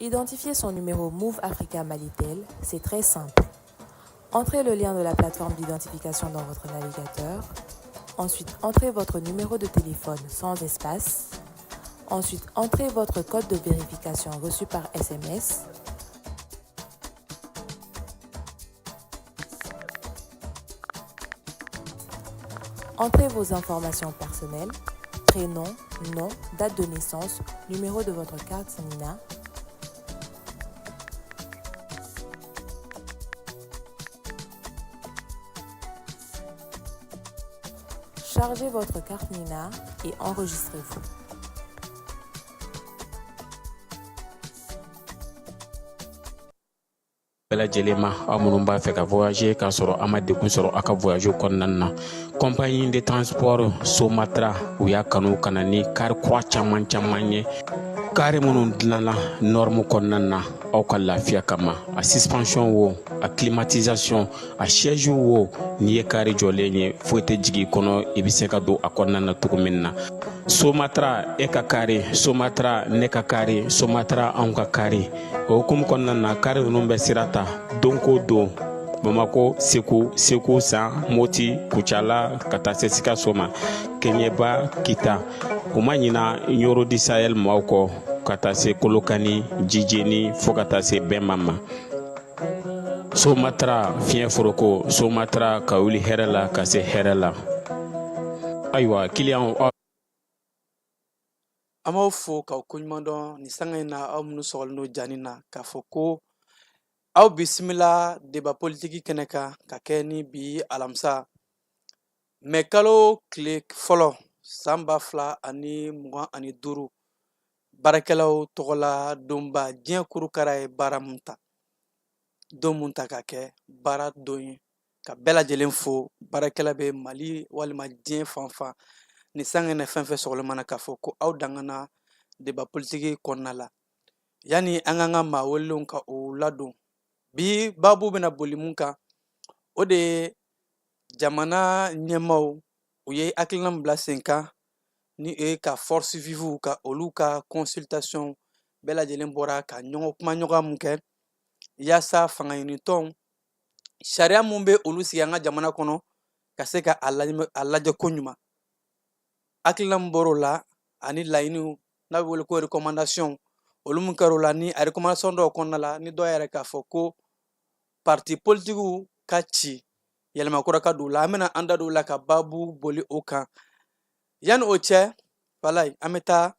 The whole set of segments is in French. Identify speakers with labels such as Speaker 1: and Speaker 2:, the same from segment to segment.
Speaker 1: Identifier son numéro Move Africa Malitel, c'est très simple. Entrez le lien de la plateforme d'identification dans votre navigateur. Ensuite, entrez votre numéro de téléphone sans espace. Ensuite, entrez votre code de vérification reçu par SMS. Entrez vos informations personnelles, prénom, nom, date de naissance, numéro de votre carte Sanina. Chargez votre carte Nina et enregistrez-vous.
Speaker 2: Bela Jelema amunumba fait ka voyager ka soro amade kun soro aka voyager konnanna compagnie de transport Somatra ou ya kanu kanani kar kwa chaman chamanye kare munun dilala norme konnanna aw ka lafiya kama a suspension wo a climatisation a siège wo ni ye kare jolenye foite jigi kono ibise ka do akonnanna tukuminna Somatra e ka kare Somatra ne ka kare Somatra an ka kare o kum konnanna kare numbe sirata donko do Bamako Sekou San Moti Kuchala kata sesika soma Kenyeba kita umanyina nyoro di Sahel mauko kata se kolokani jijeni fokata se bemama Somatra fien foroko Somatra kawuli herela kase herela aywa client
Speaker 3: Ama fo ka kunymondo ni sangena amnu solno janina ka foko aw bisimila débat politique keneka ka keni bi alamsa mekalo klik folo samba fla ani mugan ani duru barakelaw togola domba diɲɛ kurukara ye baara mun ta don mun ta ka kɛ baara don ye ka bɛɛ lajɛlen fo baarakɛla bɛ mali walima diɲɛ fanfan ni sangɛnɛ fɛn fɛn sɔgɔlɛmana k'a fɔ ko aw dangana débat politique kɔnɔna la yani an ka maa welelenw ka o ladon bi babu bɛna boli mun kan o de ye jamana ɲɛmaw u ye hakilina min bila sen kan ni ka force vive ka olu ka consultation bɛɛ lajɛlen bɔra ka ɲɔgɔn kuma ɲɔgɔn mun kɛ yaasa fanga ɲinitɔnw sariya mun bɛ olu sigi an ka jamana kɔnɔ ka se ka a lajɛ ko ɲuman hakilina min bɔr'o la ani laɲiniw n'a bɛ wele ko recommandation olu mun kɛr'o la ni a recommandation dɔw kɔnɔna la ni dɔw yɛrɛ k'a fɔ ko parti politiques ka ci yɛlɛma kura ka don o la an bɛna an da don o la ka babu boli o kan yanni o cɛ walayi an bɛ taa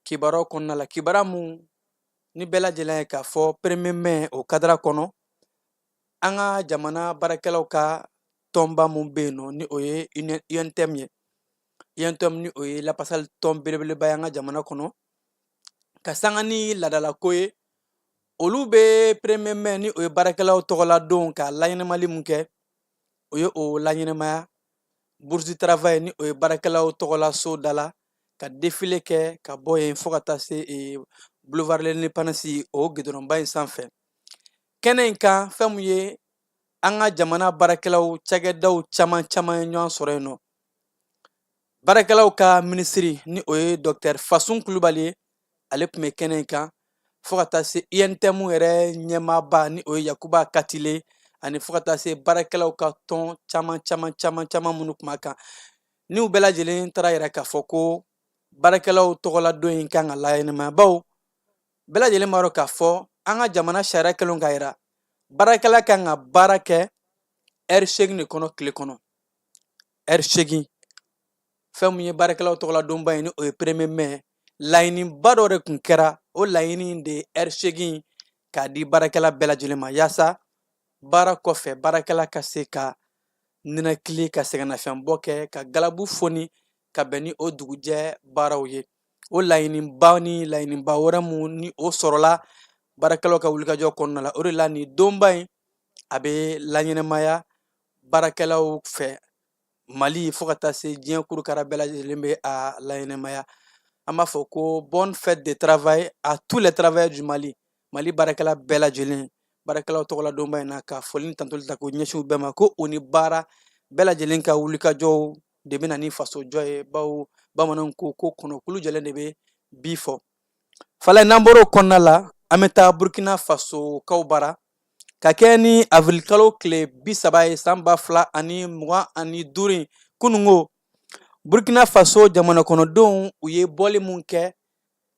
Speaker 3: kibaruyaw kɔnɔna la kibaruya mun ni bɛɛ lajɛlen ye k'a fɔ premier mai o kadara kɔnɔ an ka jamana baarakɛlaw ka tɔnba mun bɛ yen nɔ ni o ye UNTM ye UNTM ni o ye lapasali tɔn belebeleba ye an ka jamana kɔnɔ ka sanga ni ladalako ye olu bɛ premier mai ni o ye baarakɛlaw tɔgɔladon ka laɲɛnɛmali mun kɛ o ye o laɲɛnɛmaya bourse du travail ni o ye baarakɛlaw tɔgɔla so da la ka défilé kɛ ka bɔ yen fo ka taa se boulevard de l'Indépendance o gidɔrɔnba in sanfɛ kɛnɛ in kan fɛn mun ye an ka jamana baarakɛlaw cakɛdaw caman caman ye ɲɔgɔn sɔrɔ yen nɔ baarakɛlaw ka ministre ni o ye docteur Fasun Kulubali ye ale tun bɛ kɛnɛ in kan fo ka taa se INTM yɛrɛ ɲɛmaaba ni o ye Yakuba Katile ani fo ka taa se baarakɛlaw ka tɔn caman minnu tun b'a kan ni u bɛɛ lajɛlen taara yɛrɛ k'a fɔ ko baarakɛlaw tɔgɔladon in kan ka laɲɛnɛmaya bawo bɛɛ lajɛlen b'a dɔn k'a fɔ an ka jamana sariya kɛlen ka yira baarakɛla kan ka baara kɛ heure 8 de kɔnɔ tile kɔnɔ heure 8 fɛn min ye baarakɛlaw tɔgɔladonba ye ni o ye premier mai laɲiniba dɔ de tun kɛra o laɲini de ye heure 8 k'a di baarakɛla bɛɛ lajɛlen ma yaasa baara kɔfɛ baarakɛla ka se ka ninakili ka sɛgɛnnafiɲɛbɔ kɛ ka galabu foni ka bɛn ni o dugujɛ baaraw ye o laɲiniba ni laɲiniba wɛrɛ mun ni o sɔrɔla baarakɛlaw ka wulikajɔ kɔnɔna la o de la nin donba in a bɛ laɲɛnɛmaya baarakɛlaw fɛ Mali fo ka taa se diɲɛ kurukara bɛɛ lajɛlen bɛ a laɲɛnɛmaya an b'a fɔ ko bonne fête de travail à tous les travailleurs du Mali baarakɛla bɛɛ lajɛlen baarakɛlaw tɔgɔladonba in na ka foli ni tantoli ta k'o ɲɛsin u bɛɛ ma ko o ni baara bɛɛ lajɛlen ka wulikajɔw de bɛ na ni fasojɔ ye bawo bamananw ko ko kɔnɔkulu jɛlen de bɛ bi fɔ fala n'an bɔra o kɔnɔna la an bɛ taa Burkina Faso kaw bara ka kɛ ni avril kalo tile 30 ye san 2025 kunungo Burkina Faso jamana kɔnɔdenw u ye bɔli mun kɛ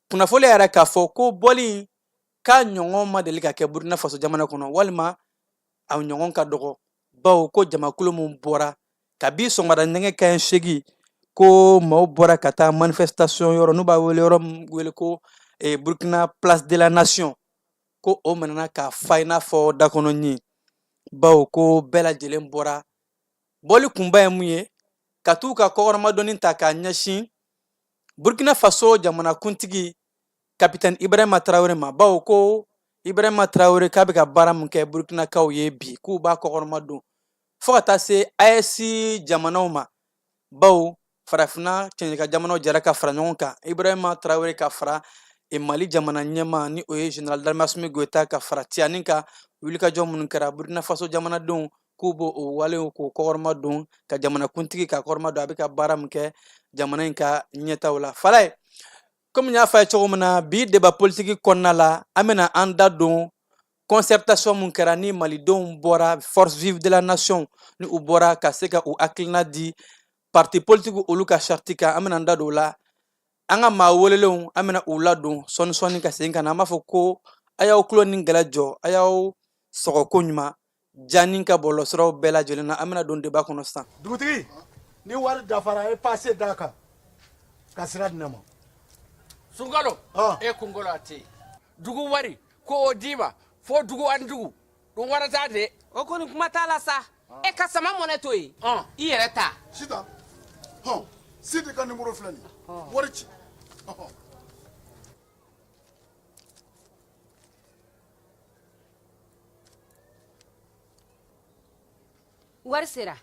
Speaker 3: kunnafoni yɛrɛ k'a fɔ ko bɔli ka ɲɔgɔn ma deli ka kɛ Burkina Faso jamana kɔnɔ walima a ɲɔgɔn ka dɔgɔ bawo ko jamakulu mun bɔra kabi sɔgɔmada nɛgɛ kanɲɛ 8 ko maaw bɔra ka taa manifestation yɔrɔ n'u b'a wele yɔrɔ min wele ko Burkina Place de la Nation ko o manana ka fa i n'a fɔ dakɔnɔ ɲi bawo ko bɛɛ lajɛlen bɔra bɔli kunba ye mun ye ka t'u ka kɔkɔrɔmadɔnni ta k'a ɲɛsin Burkina Faso jamana kuntigi Capitaine Ibrahima Traoré ma bawo ko Ibrahima Traoré k'a bɛ ka baara mun kɛ Burkinakaw ye bi k'u b'a kɔkɔrɔmadon fo ka taa se AES jamanaw ma bawo farafina cɛncɛka jamanaw jɛra ka fara ɲɔgɔn kan Ibrahima Traoré ka fara Mali jamana ɲɛma ni o ye Général d'Armée Goïta ka fara Tiani ka wulikajɔ minnu kɛra Burkina Faso jamanadenw k'u b'o walew k'o kɔkɔrɔmadon ka jamana kuntigi ka kɔkɔrɔmadon a bɛ ka baara min kɛ jamana in ka ɲɛtaw la fala ye comme n y'a fɔ a ye cogo min na bi débat politique kɔnɔna la an bɛna an da don concertation mun kɛra ni malidenw bɔra force vive de la nation ni u bɔra ka se ka u hakilina di parti politique olu ka charte kan an bɛna an da don o la an ka maa welelenw an bɛna u ladon sɔni ka segin ka na an b'a fɔ ko a y'aw tulo ni gɛlɛ jɔ a y'aw sɔgɔ ko ɲuman jani ka bɔlɔsiraw bɛɛ lajɛlen na an bɛna don débat kɔnɔ sisan.
Speaker 4: Dugutigi ni wari dafara a ye passe d'a kan ka sira di ne ma.
Speaker 5: Sunkalo e kunkolo a tɛ yen dugu wari ko o d'i ma fo dugu ani dugu dun wari t'a de.
Speaker 6: O kɔni kuma t'a la sa e ka sama mɔnɛ to yen i yɛrɛ ta.
Speaker 4: Sitan Sidi ka numéro filɛ nin ye wari ci.
Speaker 6: Wari sera.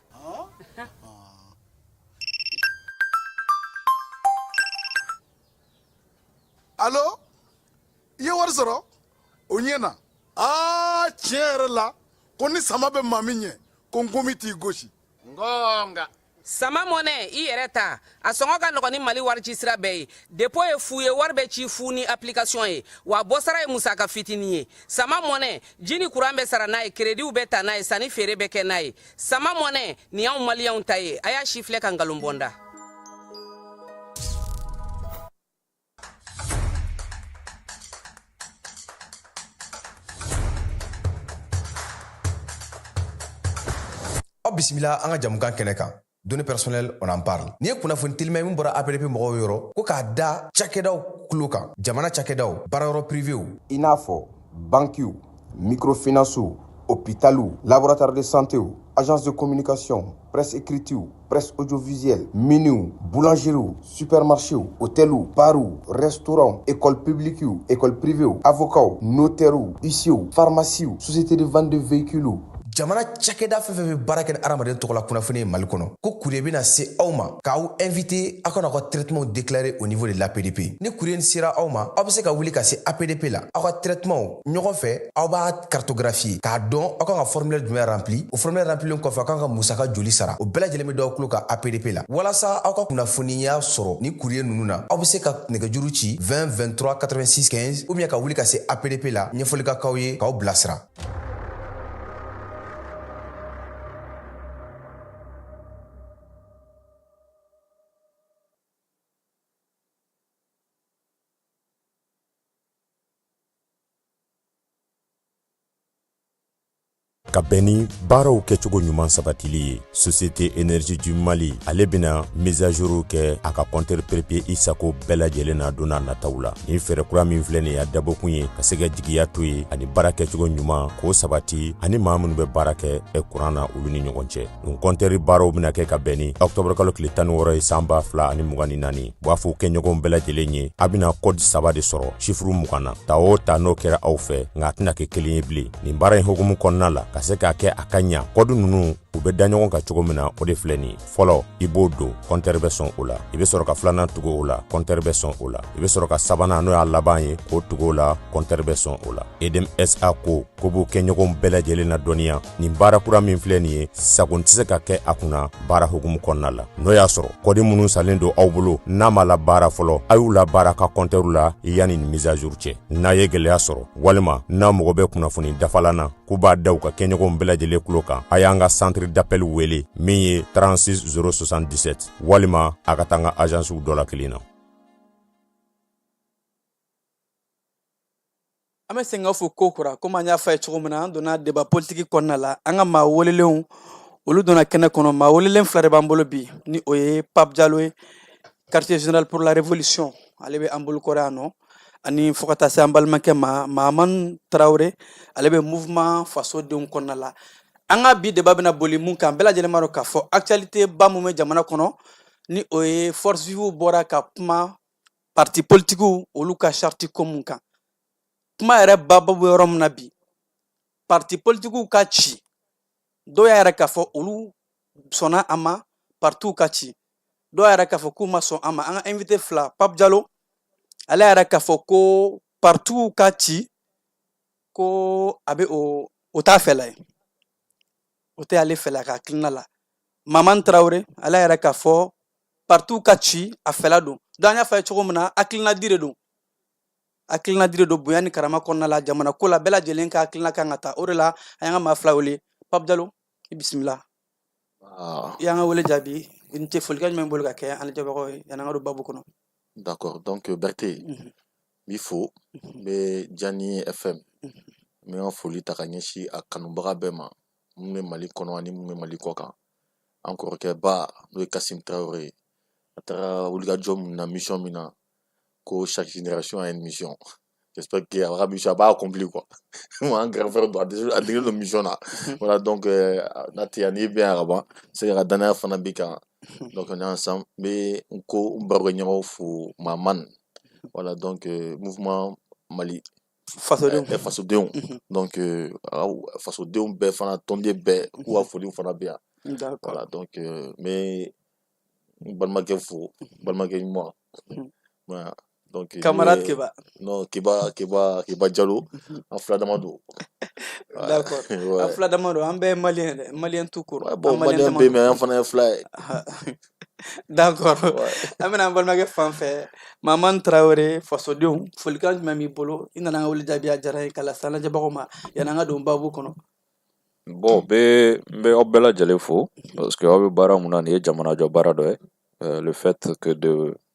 Speaker 4: Allo i ye wari sɔrɔ o ɲɛna tiɲɛ yɛrɛ la ko ni sama bɛ maa min ɲɛ ko n komi t'i gosi.
Speaker 5: Ngonga.
Speaker 6: Sama mɔnɛ i yɛrɛ ta a sɔngɔ ka nɔgɔn ni Mali wari ci sira bɛɛ ye dépôt ye fu ye wari bɛ ci fu ni application ye wa bɔsara ye musaka fitinin ye sama mɔnɛ ji ni courant bɛ sara n'a ye crédit bɛ ta n'a ye sanni feere bɛ kɛ n'a ye sama mɔnɛ nin y'anw maliyɛnw ta ye a y'a si filɛ ka nkalon bɔ n da.
Speaker 7: Bisimila an ka jamukan kɛnɛ kan données personnelles on en parle ni ye kunnafoni teliman min bɔra APDP mɔgɔw yɔrɔ ko k'a da cakɛdaw kulo kan jamana cakɛdaw baarayɔrɔ privéw
Speaker 8: i n'a fɔ banquiw microfinancew hôpitaux laboratoire de santé agence de communication presse écrite presse audiovisuelle miniw boulangeries supermarchés hôtels bars restaurants écoles publiques écoles privées avocats notaires huissiers pharmacies sociétés de vente de véhicules
Speaker 7: jamana cakɛda fɛn fɛn bɛ baara kɛ ni adamaden tɔgɔ la kunnafoni ye Mali kɔnɔ ko courrier bɛna se aw ma k'aw invité aw kana aw ka traitement déclaré au niveau de l'APDP ni courrier sera aw ma aw bɛ se ka wuli ka se APDP la aw ka traitement ɲɔgɔn fɛ aw b'a cartographier k'a dɔn aw kan ka formulaire jumɛn rempli o formulaire remplilen kɔfɛ aw kan ka musaka joli sara o bɛɛ lajɛlen bɛ d'aw tulo ka APDP la walasa aw ka kunnafoniya sɔrɔ ni courrier ninnu na aw bɛ se ka nɛgɛjuru ci 20 23 86 15 ou bien ka wuli ka se APDP la ɲɛfɔli ka k'aw ye k'aw bilasira.
Speaker 9: ka bɛn ni baaraw kɛcogo ɲuman sabatili ye société énergie du Mali ale bena mise à jour kɛ a ka compteur papier Isako bɛɛ lajɛlen na don n'a nataw la ni fɛɛrɛ kura min filɛ nin y'a dabɔkun ye ka se ka jigiya to ye ani baara kɛcogo ɲuman k'o sabati ani maa minnu bɛ baara kɛ kuran na olu ni ɲɔgɔn cɛ nin compteur baaraw bena kɛ ka bɛn ni octobre kalo tile 16 ye san 2024 b'a fɔ kɛɲɔgɔn bɛɛ lajɛlen ye a bena code 3 de sɔrɔ chiffre 20 na ta o ta n'o kɛra aw fɛ nka a tɛna kɛ kelen ye bilen nin baara in hukumu kɔnɔna la ka se k'a kɛ a ka ɲa code ninnu u bɛ da ɲɔgɔn kan cogo min na o de filɛ nin fɔlɔ i b'o don compteur bɛ sɔn o la i bɛ sɔrɔ ka filanan tugu o la compteur bɛ sɔn o la i bɛ sɔrɔ ka sabanan n'o y'a laban ye k'o tugu o la compteur bɛ sɔn o la EDM SA ko b'o kɛ ɲɔgɔn bɛɛ lajɛlen na dɔnniya nin baara kura min filɛ nin ye sago tɛ se ka kɛ a kunna baara hukumu kɔnɔna la n'o y'a sɔrɔ kɔdi minnu salen don aw bolo n'a ma la baara fɔlɔ a y'u la baara ka compteur la yanni nin mise à jour cɛ n'a ye gɛlɛya sɔrɔ walima n'a mɔgɔ bɛ kunnafoni dafalan na k'u b'a da u ka kɛɲɔgɔn bɛɛ lajɛlen kulo kan a y'an ka centre d'appel wele min ye 36077 walima a ka taa an ka agence dɔ la kelen na.
Speaker 3: An bɛ segin ka fɔ ko kura komi an y'a fɔ a ye cogo min na an donna débat politique kɔnɔna la an ka maa welelenw olu donna kɛnɛ kɔnɔ maa welelen fila de b'an bolo bi ni o ye Pape Diallo ye quartier général pour la révolution ale bɛ an bolo kɔrɔ yan nɔ ani fo ka taa se an balimakɛ ma Mahamani Tarawele ale bɛ mouvement fasodenw kɔnɔna la an ka bi débat bɛna boli mun kan bɛɛ lajɛlen b'a dɔn k'a fɔ actualité ba mun bɛ jamana kɔnɔ ni o ye force vive bɔra ka kuma parti politique olu ka charte ko mun kan kuma yɛrɛ baba bɛ yɔrɔ min na bi parti politique ka ci dɔw y'a yɛrɛ k'a fɔ olu sɔnna a ma partiw ka ci dɔw y'a yɛrɛ k'a fɔ k'u ma sɔn a ma an ka invité fila Pape Diallo ale y'a yɛrɛ k'a fɔ ko partiw ka ci ko a bɛ o t'a fɛla ye o tɛ ale fɛla ka hakilina la Mahamani Tarawele ale y'a yɛrɛ k'a fɔ partiw ka ci a fɛla don donc an y'a fɔ a ye cogo min na hakilina di de don hakilina di de don bonya ni karama kɔnɔna la jamana ko la bɛɛ lajɛlen ka hakilina kan ka taa o de la an y'an ka maa fila wele Pape Diallo i bisimila i y'an ka wele jaabi i ni ce folikan jumɛn bolo ka kɛ an jabagaw ye yan'an ka don babu kɔnɔ.
Speaker 10: D'accord, donc Berté il faut be Jani FM mais en foli ta ka ɲɛsi a kanubaga bɛɛ ma mun bɛ Mali kɔnɔ ani mun bɛ Mali kɔ kan an kɔrɔkɛ ba n'o ye Kassim Traoré a taara wulikajɔ min na mission min na ko chaque génération a une mission. J'espère que la mission va accomplir quoi. Moi, un grand frère doit adhérer de mission là. Voilà donc Natiani bien arabe, c'est la dernière fois nabika. Donc on est ensemble, mais on co barreño fou maman. Voilà donc mouvement Mali. Face au déon. Donc face au déon ben fana tondé ben ou à folie fana bien. Voilà donc mais balmaké fou, balmaké moi. Voilà. Donc,
Speaker 3: camarade Keba.
Speaker 10: Non, Keba Diallo, en Fladamado.
Speaker 3: D'accord. Ouais. En Fladamado, on est malien tout court.
Speaker 10: Ouais, bon, malien B, mais on fait un fly.
Speaker 3: D'accord. On est un bon magasin fanfare. Mahamani Traoré, Fasodon, Folikan Mami Polo, il n'a pas eu d'abia Jara, Kalasana Jabaroma, Yananga Dombabu Kono.
Speaker 11: Bon, Obela Jalefo, parce que Obara Mounani, Jamana Jabaradoe, le fait que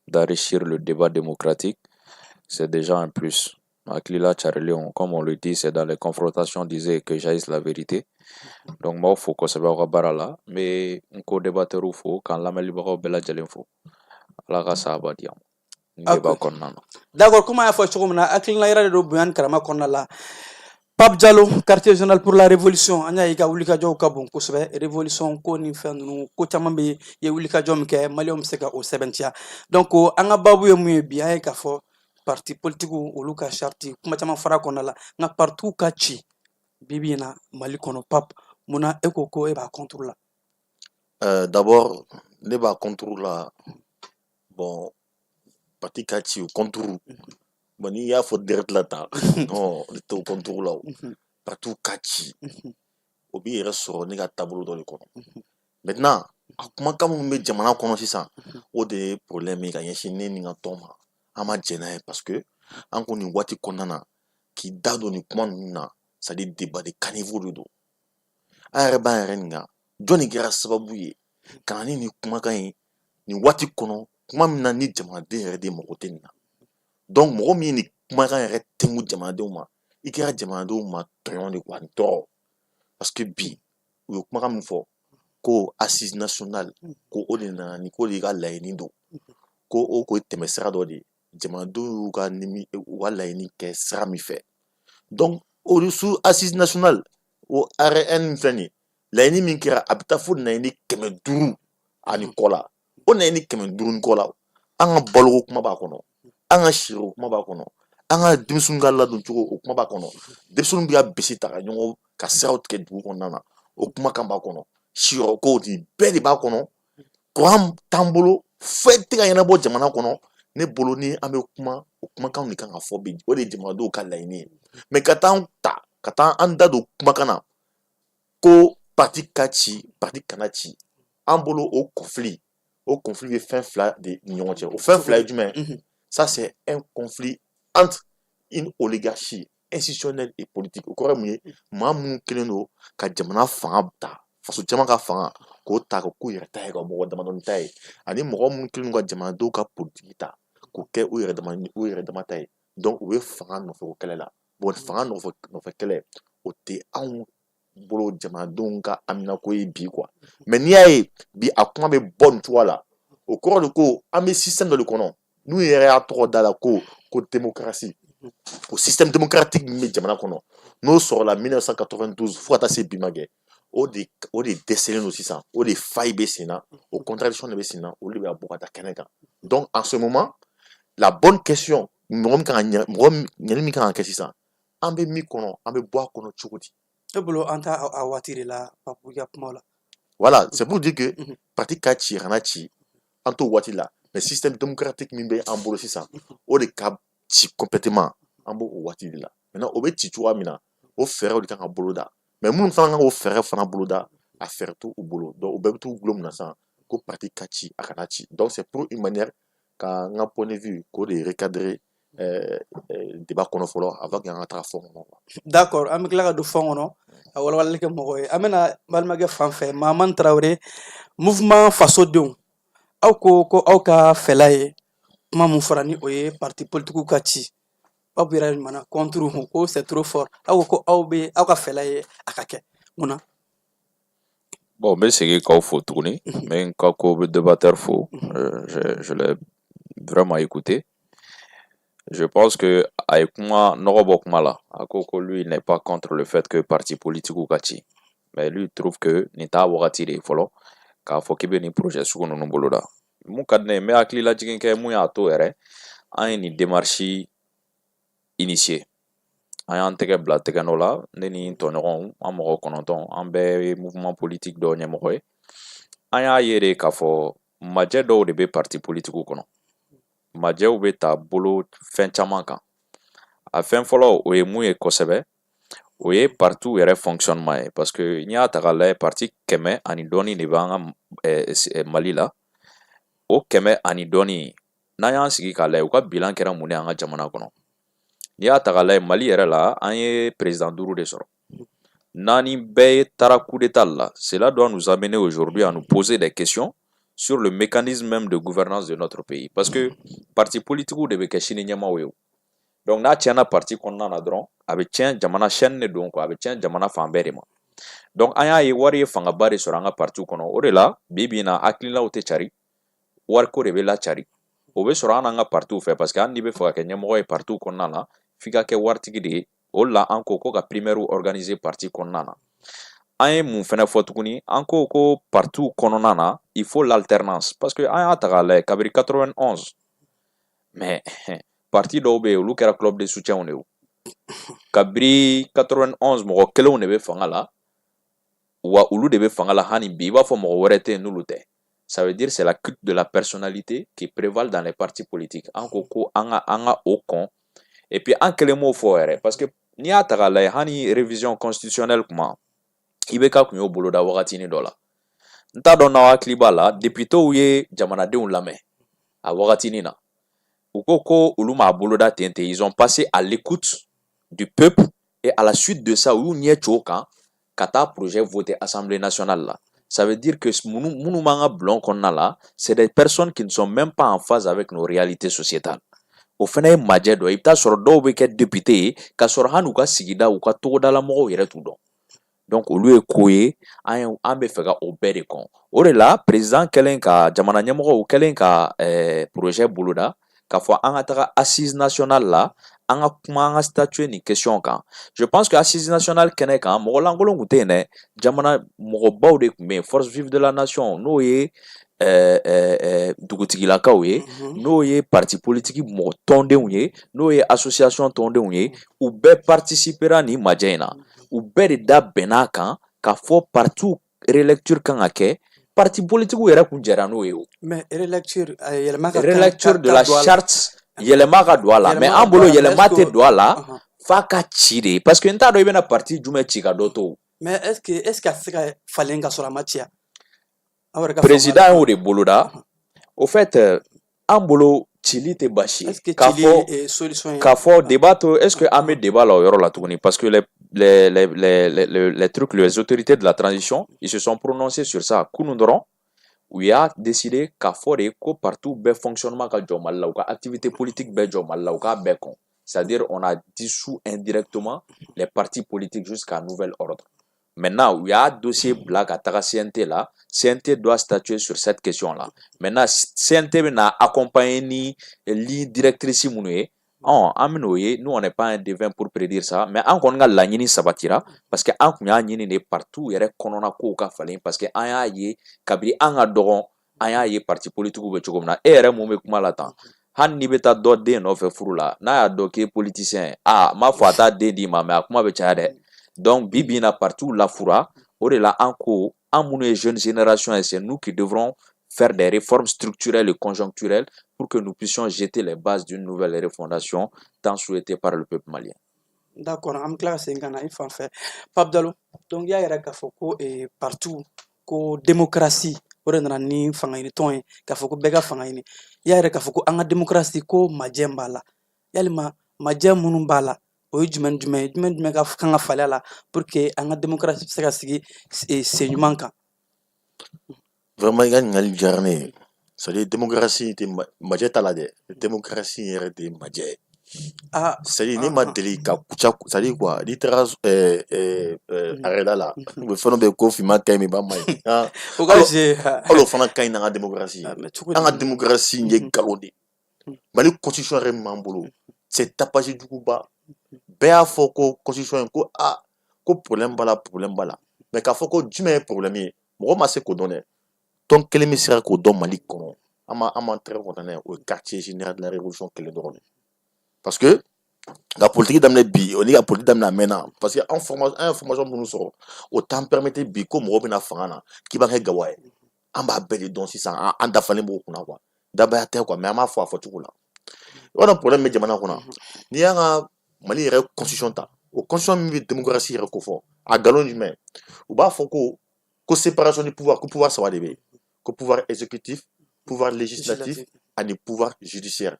Speaker 11: d'enrichir le débat démocratique, c'est déjà un plus. Aklila Charleon, comme on le dit, c'est dans les confrontations, disait que jaillisse la vérité. Donc, moi, il faut que ça soit barala, mais on peut débattre ou faut quand la malibaro bella jalenfo. La rasa abadiam.
Speaker 3: D'accord, comment il faut que Aklila ira de Buyan Karama Konala. Pape Diallo, quartier général pour la révolution, anya ika wulika jo ka bon kosɛbɛ révolution ko ni fɛn ninnu ko caman bɛ ye wulika jɔ min kɛ maliyɛnw bɛ se ka o sɛbɛntiya donc an ka baabu ye mun ye bi an ye k'a fɔ parti politique olu ka charte kuma caman fara kɔnɔna la nka partiw ka ci bibi in na Mali kɔnɔ Pape munna e ko e b'a contre la.
Speaker 10: D'abord ne b'a contre la bon parti ka ci o contre. Bon, il y a faut dire là-dedans. Non, le taux contour là. Partout catchy. Au bien, il reste sur le tableau dans le coin. Maintenant, comment quand on met Jamana connaît ça, au des problèmes, il y a un chien ni un tombe. Ama djena parce que en qu'on y wati konana qui dado ni kumana, ça dit débat de caniveau de dos. Araba renga, Johnny Gra sababuye. Kanani ni kumakai ni wati kono, kumamina ni Jamana de mokotena. Donc mɔgɔ min ni kumakan yɛrɛ tɛngu jamanadenw ma i kɛra jamanadenw ma tɔɲɔn de wa n tɔɔrɔ parce que bi u ye kumakan min fɔ ko assise nationale ko o de nana ni ko de ka laɲini don ko o ko ye tɛmɛ sira dɔ de ye jamanadenw y'u ka laɲini kɛ sira min fɛ donc o su assise nationale o RN min filɛ nin ye laɲini min kɛra a bɛ taa fo laɲini 500 ani kɔ la o laɲini 500 ni kɔ la an ka baloko kuma b'a kɔnɔ. An ka siro kuma b'a kɔnɔ an ka denmisɛnw ka ladon cogo o kuma b'a kɔnɔ denmisɛnw bɛ ka bisi ta ka ɲɔgɔn ka siraw tigɛ dugu kɔnɔna na o kuma kan b'a kɔnɔ siyɔrɔ ko di bɛɛ de b'a kɔnɔ kuran t'an bolo fɛn tɛ ka ɲɛnabɔ jamana kɔnɔ ne bolo ni an bɛ kuma o kumakan de kan ka fɔ bi o de ye jamanadenw ka laɲini ye mɛ ka taa an da don kumakan na ko parti ka ci parti kana ci an bolo o conflit bɛ fɛn fila de ni ɲɔgɔn cɛ o fɛn fila ye jumɛn ye ça c'est un conflit entre une oligarchie institutionnelle et politique o kɔrɔ mun ye maa minnu kelen don ka jamana fanga ta faso caman ka fanga k'o ta k'u yɛrɛ ta ye ka mɔgɔ damadɔni ta ye ani mɔgɔ minnu kelen don ka jamanadenw ka politiki ta k'o kɛ u yɛrɛ dama ta ye donc u bɛ fanga nɔfɛ o kɛlɛ la bon fanga nɔfɛ kɛlɛ o tɛ anw bolo jamanadenw ka aminako ye bi quoi mais n'i y'a ye bi a kuma bɛ bɔ nin cogoya la o kɔrɔ de ko an bɛ système dɔ de kɔnɔ n'u yɛrɛ y'a tɔgɔ da la ko démocratie o système démocratique min bɛ jamana kɔnɔ n'o sɔrɔla 1992 fo ka taa se bi ma kɛ o de dɛsɛlen don sisan o de faille bɛ sen na o contradiction de bɛ sen na olu de bɛ bɔ ka taa kɛnɛ kan donc en ce moment la bonne question ɲɛni min kan ka kɛ sisan an bɛ min kɔnɔ an bɛ bɔ a kɔnɔ cogo di
Speaker 3: e bolo an t'a a waati de la Papu ka kuma la
Speaker 10: voilà c'est pour dire que parti ka ci kana ci an t'o waati la mais système démocratique min bɛ an bolo sisan o de ka ci complètement an b'o waati de la maintenant o bɛ ci cogoya min na o fɛɛrɛw de kan ka bolo da mais minnu fana kan k'o fɛɛrɛ fana bolo da a fɛɛrɛ t'u bolo donc o bɛɛ bɛ t'u gulo min na sisan ko parti ka ci a kana ci donc c'est pour une manière ka n ka point de vue k'o de recadrer débat kɔnɔ fɔlɔ avant que an ka taga fɔn kɔnɔ
Speaker 3: d'accord an bɛ tila ka don fɔn kɔnɔ a walawalali kɛ mɔgɔ ye an bɛna balimakɛ fan fɛ Mahamani Tarawele mouvement fasodenw aw ko aw ka fɛla ye kuma mun fɔra ni o ye parti politiques ka ci aw bɛ yɛrɛ ɲuman na contre ko c'est trop fort aw ko aw ka fɛla ye a ka kɛ mun na
Speaker 11: bon n bɛ segin k'aw fo tuguni n bɛ n ka ko débatteur fo je l'ai vraiment écouté. Je pense que Aïkouma Norobokmala, lui n'est pas contre le fait que parti politique ou kati. Mais lui trouve que n'ita wakati de folo ka fokibe ni projet sugono no boloda. Mu kadne me akli la jigen ke mu ya to ere an ni démarche initiée. An tege bla tege no la ni toneron an mo kononton an be mouvement politique do nyemo ye. An ya yere ka fo maje do de be parti politique ou kono. Majɛw bɛ ta bolo fɛn caman kan a fɛn fɔlɔ o ye mun ye kosɛbɛ o ye parti yɛrɛ fonctionnement ye parce que n'i y'a ta k'a lajɛ parti 100 ani dɔɔni de b'an ka Mali la o 100 ani dɔɔni n'an y'an sigi k'a lajɛ u ka bilan kɛra mun ye an ka jamana kɔnɔ n'i y'a ta k'a lajɛ Mali yɛrɛ la an ye président 5 de sɔrɔ naani bɛɛ taara coup d'état la cela doit nous amener aujourd'hui à nous poser des questions sur le mécanisme même de gouvernance de notre pays. Parce que parti politique ou de bekeshini nyama weo. Donc na tiana parti konna na dron avec tien jamana chaîne donc avec tien jamana famberema. Donc aya ye wari fanga bare soranga parti kono orela bibi na aklila ote chari war ko rebe la chari. Obe soranga nga parti fait parce que andi be faka nyamo e parti konna na fika ke wartigi de olla anko ko ka primaire organiser parti konna na. An ye mun fɛnɛ fɔ tuguni an ko partout kɔnɔna na il faut l'alternance parce que an y'a ta k'a lajɛ kabiri 91 mais parti dɔw bɛ yen olu kɛra club de soutien de ye kabiri 91 mɔgɔ kelenw de bɛ fanga la wa olu de bɛ fanga la hani bi i b'a fɔ mɔgɔ wɛrɛ tɛ yen n'olu tɛ ça veut dire c'est la culte de la personnalité qui prévale dans les partis politiques an ko an ka o kɔn et puis an kelen m'o fɔ yɛrɛ parce que n'i y'a ta k'a lajɛ hani révision constitutionnelle kuma i bɛ ka kun y'o boloda wagatini dɔ la n t'a dɔn n'aw hakili b'a la députéw ye jamanadenw lamɛn a wagatini na u ko olu m'a boloda ten ten ils ont passé à l'écoute du peuple et à la suite de ça u y'u ɲɛ co kan ka taa projet voté assemblée nationale la ça veut dire que minnu b'an ka bulon kɔnɔna la c'est des personnes qui ne sont même pas en phase avec nos réalités sociétales o fana ye majɛ dɔ i bɛ taa sɔrɔ dɔw bɛ kɛ député ye ka sɔrɔ hali u ka sigida u ka togodala mɔgɔw yɛrɛ t'u dɔn donc olu ye ko ye an bɛ fɛ ka o bɛɛ de kɔn o de la président kɛlen ka jamana ɲɛmɔgɔw kɛlen ka projet boloda k'a fɔ an ka taga assise nationale la an ka kuma an ka statut ni question kan je pense que assise nationale kɛnɛ kan mɔgɔ lankolon tun tɛ yen dɛ jamana mɔgɔbaw de tun bɛ yen force vive de la nation n'o ye dugutigilakaw ye n'o ye parti politique mɔgɔ tɔndenw ye n'o ye association tɔndenw ye u bɛɛ participera nin majɛ in na u bɛɛ de da bɛn'a kan k'a fɔ parti relecture kan ka kɛ parti politique yɛrɛ kun jɛra n'o ye o.
Speaker 3: Mais relecture yɛlɛma ka
Speaker 11: relecture de la charte yɛlɛma ka don a la mais an bolo yɛlɛma tɛ don a la f'a ka ci de parce que n t'a dɔn i bɛna parti jumɛn ci ka dɔ to.
Speaker 3: mais est ce que a tɛ se ka falen ka sɔrɔ a ma ci
Speaker 11: président y'o de boloda au fait an bolo cili tɛ basi ye k'a fɔ débat to est ce que an bɛ débat la o yɔrɔ la tuguni parce que les trucs les autorités de la transition ils se sont prononcés sur ça kunun dɔrɔn u y'a décidé k'a fɔ de ko partout bɛɛ fonctionnement ka jɔ Mali la u ka activité politique bɛɛ jɔ Mali la u k'a bɛɛ kɔn c'est-à-dire on a dissous indirectement les partis politiques jusqu'à nouvel ordre. Maintenant, il y a un dossier blague à la CNT là. CNT doit statuer sur cette question-là. Maintenant, CNT va accompagner les directrices mounoué. Nous, on n'est pas un devin pour prédire ça, mais on a la ligne sabatira parce que on a une partout, il y a un ko fallait parce que on a yé kabri on a doron, on a yé parti politique ou bechogomna. Et il y a un han ni beta do de no fe furu la na ya do ke politicien ma fo ata de di ma mais akuma be cha de donc bibi na partout la fura o de la anko en munu jeune génération et c'est nous qui devrons faire des réformes structurelles et conjoncturelles pour que nous puissions jeter les bases d'une nouvelle refondation tant souhaitée par le peuple malien.
Speaker 3: D'accord, am kla sengana ifan fait Pape Diallo donc ya yara ka foko et partout ko démocratie o de nana ni fanga ini ton ye k'a fɔ ko bɛɛ ka fanga ɲini y'a yɛrɛ k'a fɔ ko an ka démocratie ko majɛ b'a la yalima majɛ minnu b'a la o ye jumɛn ka kan ka falen a la pour que an ka démocratie bɛ se ka sigi sen ɲuman kan.
Speaker 10: Vraiment i ka ɲininkali diyara ne ye c'est-à-dire démocratie tɛ majɛ t'a la dɛ démocratie yɛrɛ tɛ majɛ ye. C'est-à-dire ne ma deli ka kuca c'est-à-dire quoi n'i taara arrêda la u bɛ fɛn dɔ bɛ yen ko finma ka ɲi mais ba ma ɲi hali o fana ka ɲi n'an ka démocratie an ka démocratie ye nkalon de Mali constitution yɛrɛ min b'an bolo c'est tapage juguba bɛɛ y'a fɔ ko constitution in ko ko problème b'a la mais k'a fɔ ko jumɛn ye problème ye mɔgɔ ma se k'o dɔn dɛ tɔn kelen min sera k'o dɔn Mali kɔnɔ an m'an très content n'a ye o ye quartier général de la révolution kelen dɔrɔn de. Parce que la politique d'amener bi, on dit la politique d'amener maintenant. Parce que information pour nous sort, autant permettre bi comme on a fangana, qui va faire gawaï. On va bêler donc si ça, on a fallu beaucoup na quoi. D'abord terre quoi, mais à ma foi faut tout là. On a un problème mais jamana kona. Ni y a Mali ré constitution ta. Au constitution de démocratie ré confort. À galon humain. Ou bah faut que séparation du pouvoir, que pouvoir ça va déber. Que pouvoir exécutif, pouvoir législatif, et le pouvoir judiciaire.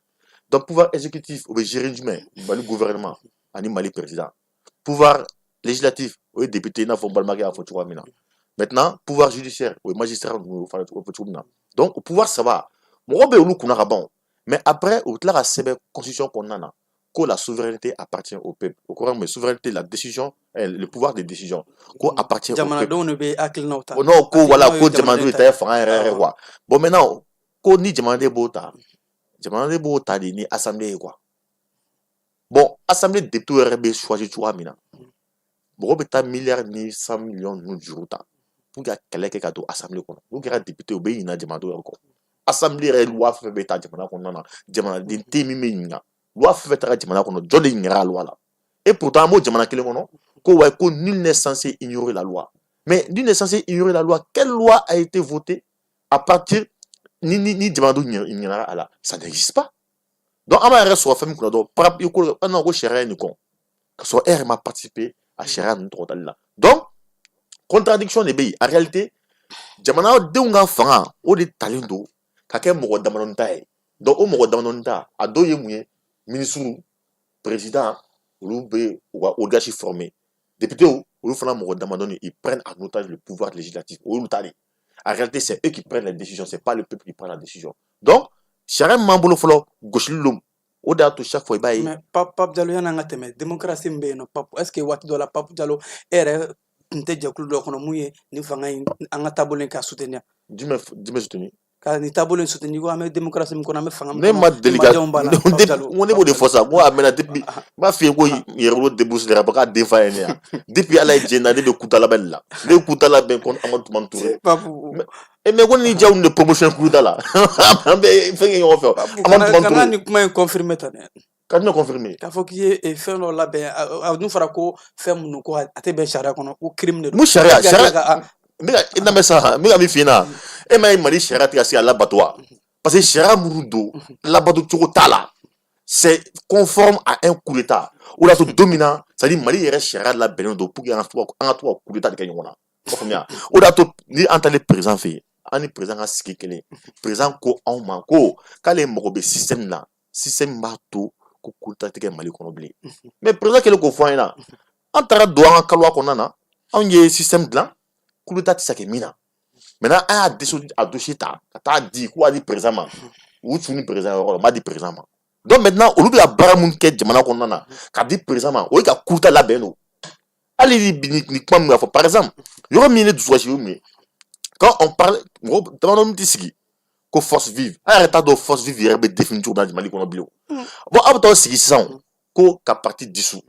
Speaker 10: Donc, pouvoir exécutif, on va gérer du Mali gouvernement, on Mali président. Pouvoir législatif, on député, on va balmaguer à Fotua Mina. Maintenant, pouvoir judiciaire, on magistrat, on va Fotua Mina. Donc, pouvoir, ça va. Mon on a bon. Mais après, au delà de la constitution qu'on a, que la souveraineté appartient au peuple. Au courant, mais souveraineté, la décision, le pouvoir des décisions, qu'on appartient au peuple. Non, voilà, qu'on demande de faire un bon, maintenant, qu'on ni demande bota. Jamana bo tadi ni assemblée quoi. Bon, assemblée de tout RB choisi tu amina. Bon, beta milliard ni 100 millions nous juruta. Pour que quelqu'un qui a tout assemblée quoi. Pour que député obéi na jamana do encore. Assemblée ré loi fait beta jamana ko nana. Jamana din temi minga. Loi fait ta jamana ko no jodi ngara loi là. Et pourtant mo jamana kele mono ko wa ko nul n'est censé ignorer la loi. Mais nul n'est censé ignorer la loi. Quelle loi a été votée à partir ni demandou ala ça n'existe pas. Donc ama reste sur femme ko do par ko non ko chéri ni kon que so R m'a participé à chéri ni to là. Donc contradiction de pays en réalité jamana de nga fanga o de talendo ka ke mo damanonta e donc o mo damanonta a do yemuye ministre président ou be ou gachi formé député ou fana mo damanoni ils prennent en otage le pouvoir législatif ou tali. En réalité, c'est eux qui prennent les décisions, c'est pas le peuple qui prend la décision. Donc, chacun membre folo gauche l'homme. Au delà de chaque fois, il
Speaker 3: mais Pape Diallo yana ngate mais démocratie mbe no Pape est-ce que wati do la Pape Diallo ere nte jakulu do kono muye ni fanga anga tabole ka soutenir.
Speaker 10: Dis-moi soutenir.
Speaker 3: Ka ni tabole soutenir ko ame démocratie mko na me fanga.
Speaker 10: Ne ma délicat. On est beau de force moi amena depuis ma fille ko yero débouche de rapaka defa enia. Depuis ala jena de kutala bella. De kutala ben kon amantou mantouré. Et mais on y a une promotion kutala. Mais fait yon faire. Amantou mantouré.
Speaker 3: Kana ni kuma confirmer tane.
Speaker 10: Kana confirmer.
Speaker 3: Ka fo ki e fait no la ben nous fera ko fait mun ko ate ben charia kono ko crime ne.
Speaker 10: Mu charia non mais ça mais ami fina et mais mari chara tika si ala batwa parce que chara murudo la batu choko tala c'est conforme à un coup d'état ou la dominant ça dit mari yere chara la benodo pour que en toi coup d'état de kanyona ou la to ni entendre présent fait ani présent a ski kele présent ko en manko kale mogobe système là système bato ko coup d'état de mali kono bli mais présent kele ko fo ina antara do an kalwa konana on y système là coup d'état ça que mina maintenant un a décidé à dossier ta dit quoi dit présentement ou tu ni présent m'a dit présentement donc maintenant au lieu de la baramun ke jamana konana ka dit présentement o ka coup d'état la beno allez ni comme par exemple il y aura mine de choisir mais quand on parle dans nos disques que force vive arrête de force vive il est définitivement dans le Mali qu'on a oublié bon après c'est ça ko ka partie dissous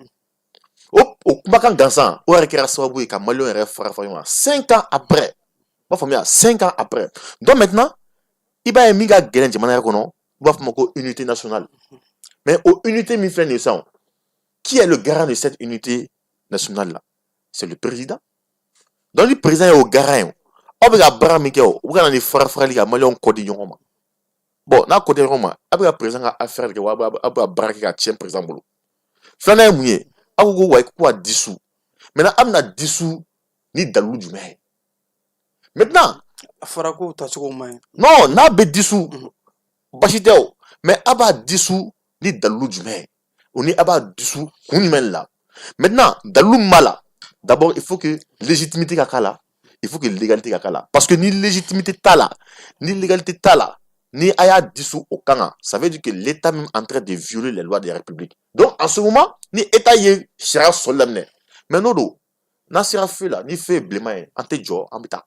Speaker 10: au Kumakan Gansan, au Rekera Sawabu et Kamalio et Farafayoma, 5 ans après, ma famille, 5 ans après. Donc maintenant, il va y avoir une unité nationale. Mais aux unités nationale, qui est le garant de cette unité nationale-là? C'est le président. Donc le président est au garant. On va avoir un farafali à Malion Codillon. Bon, na Codillon, après le président a affaire de Baraki à Tien, président Bolo. Fana Mouye. Agogo wa quoi dissous. Maintenant, amna dissous ni dalou du mai. Maintenant,
Speaker 3: Farako tachuko mai.
Speaker 10: Non, n'a be dissous. Bachiteo. Mais aba dissous ni dalou du mai. On est aba dissous kunmen là. Maintenant, dalou mala. D'abord, il faut que légitimité kakala. Il faut que légalité kakala. Parce que ni légitimité tala, ni légalité tala, ni aya dissous au Kanga. Ça veut dire que l'État même est en train de violer les lois de la République. Donc, en ce moment, ni État y chera solemne. Mais non, na sera fait là, ni fait blema, ante jo, ambita.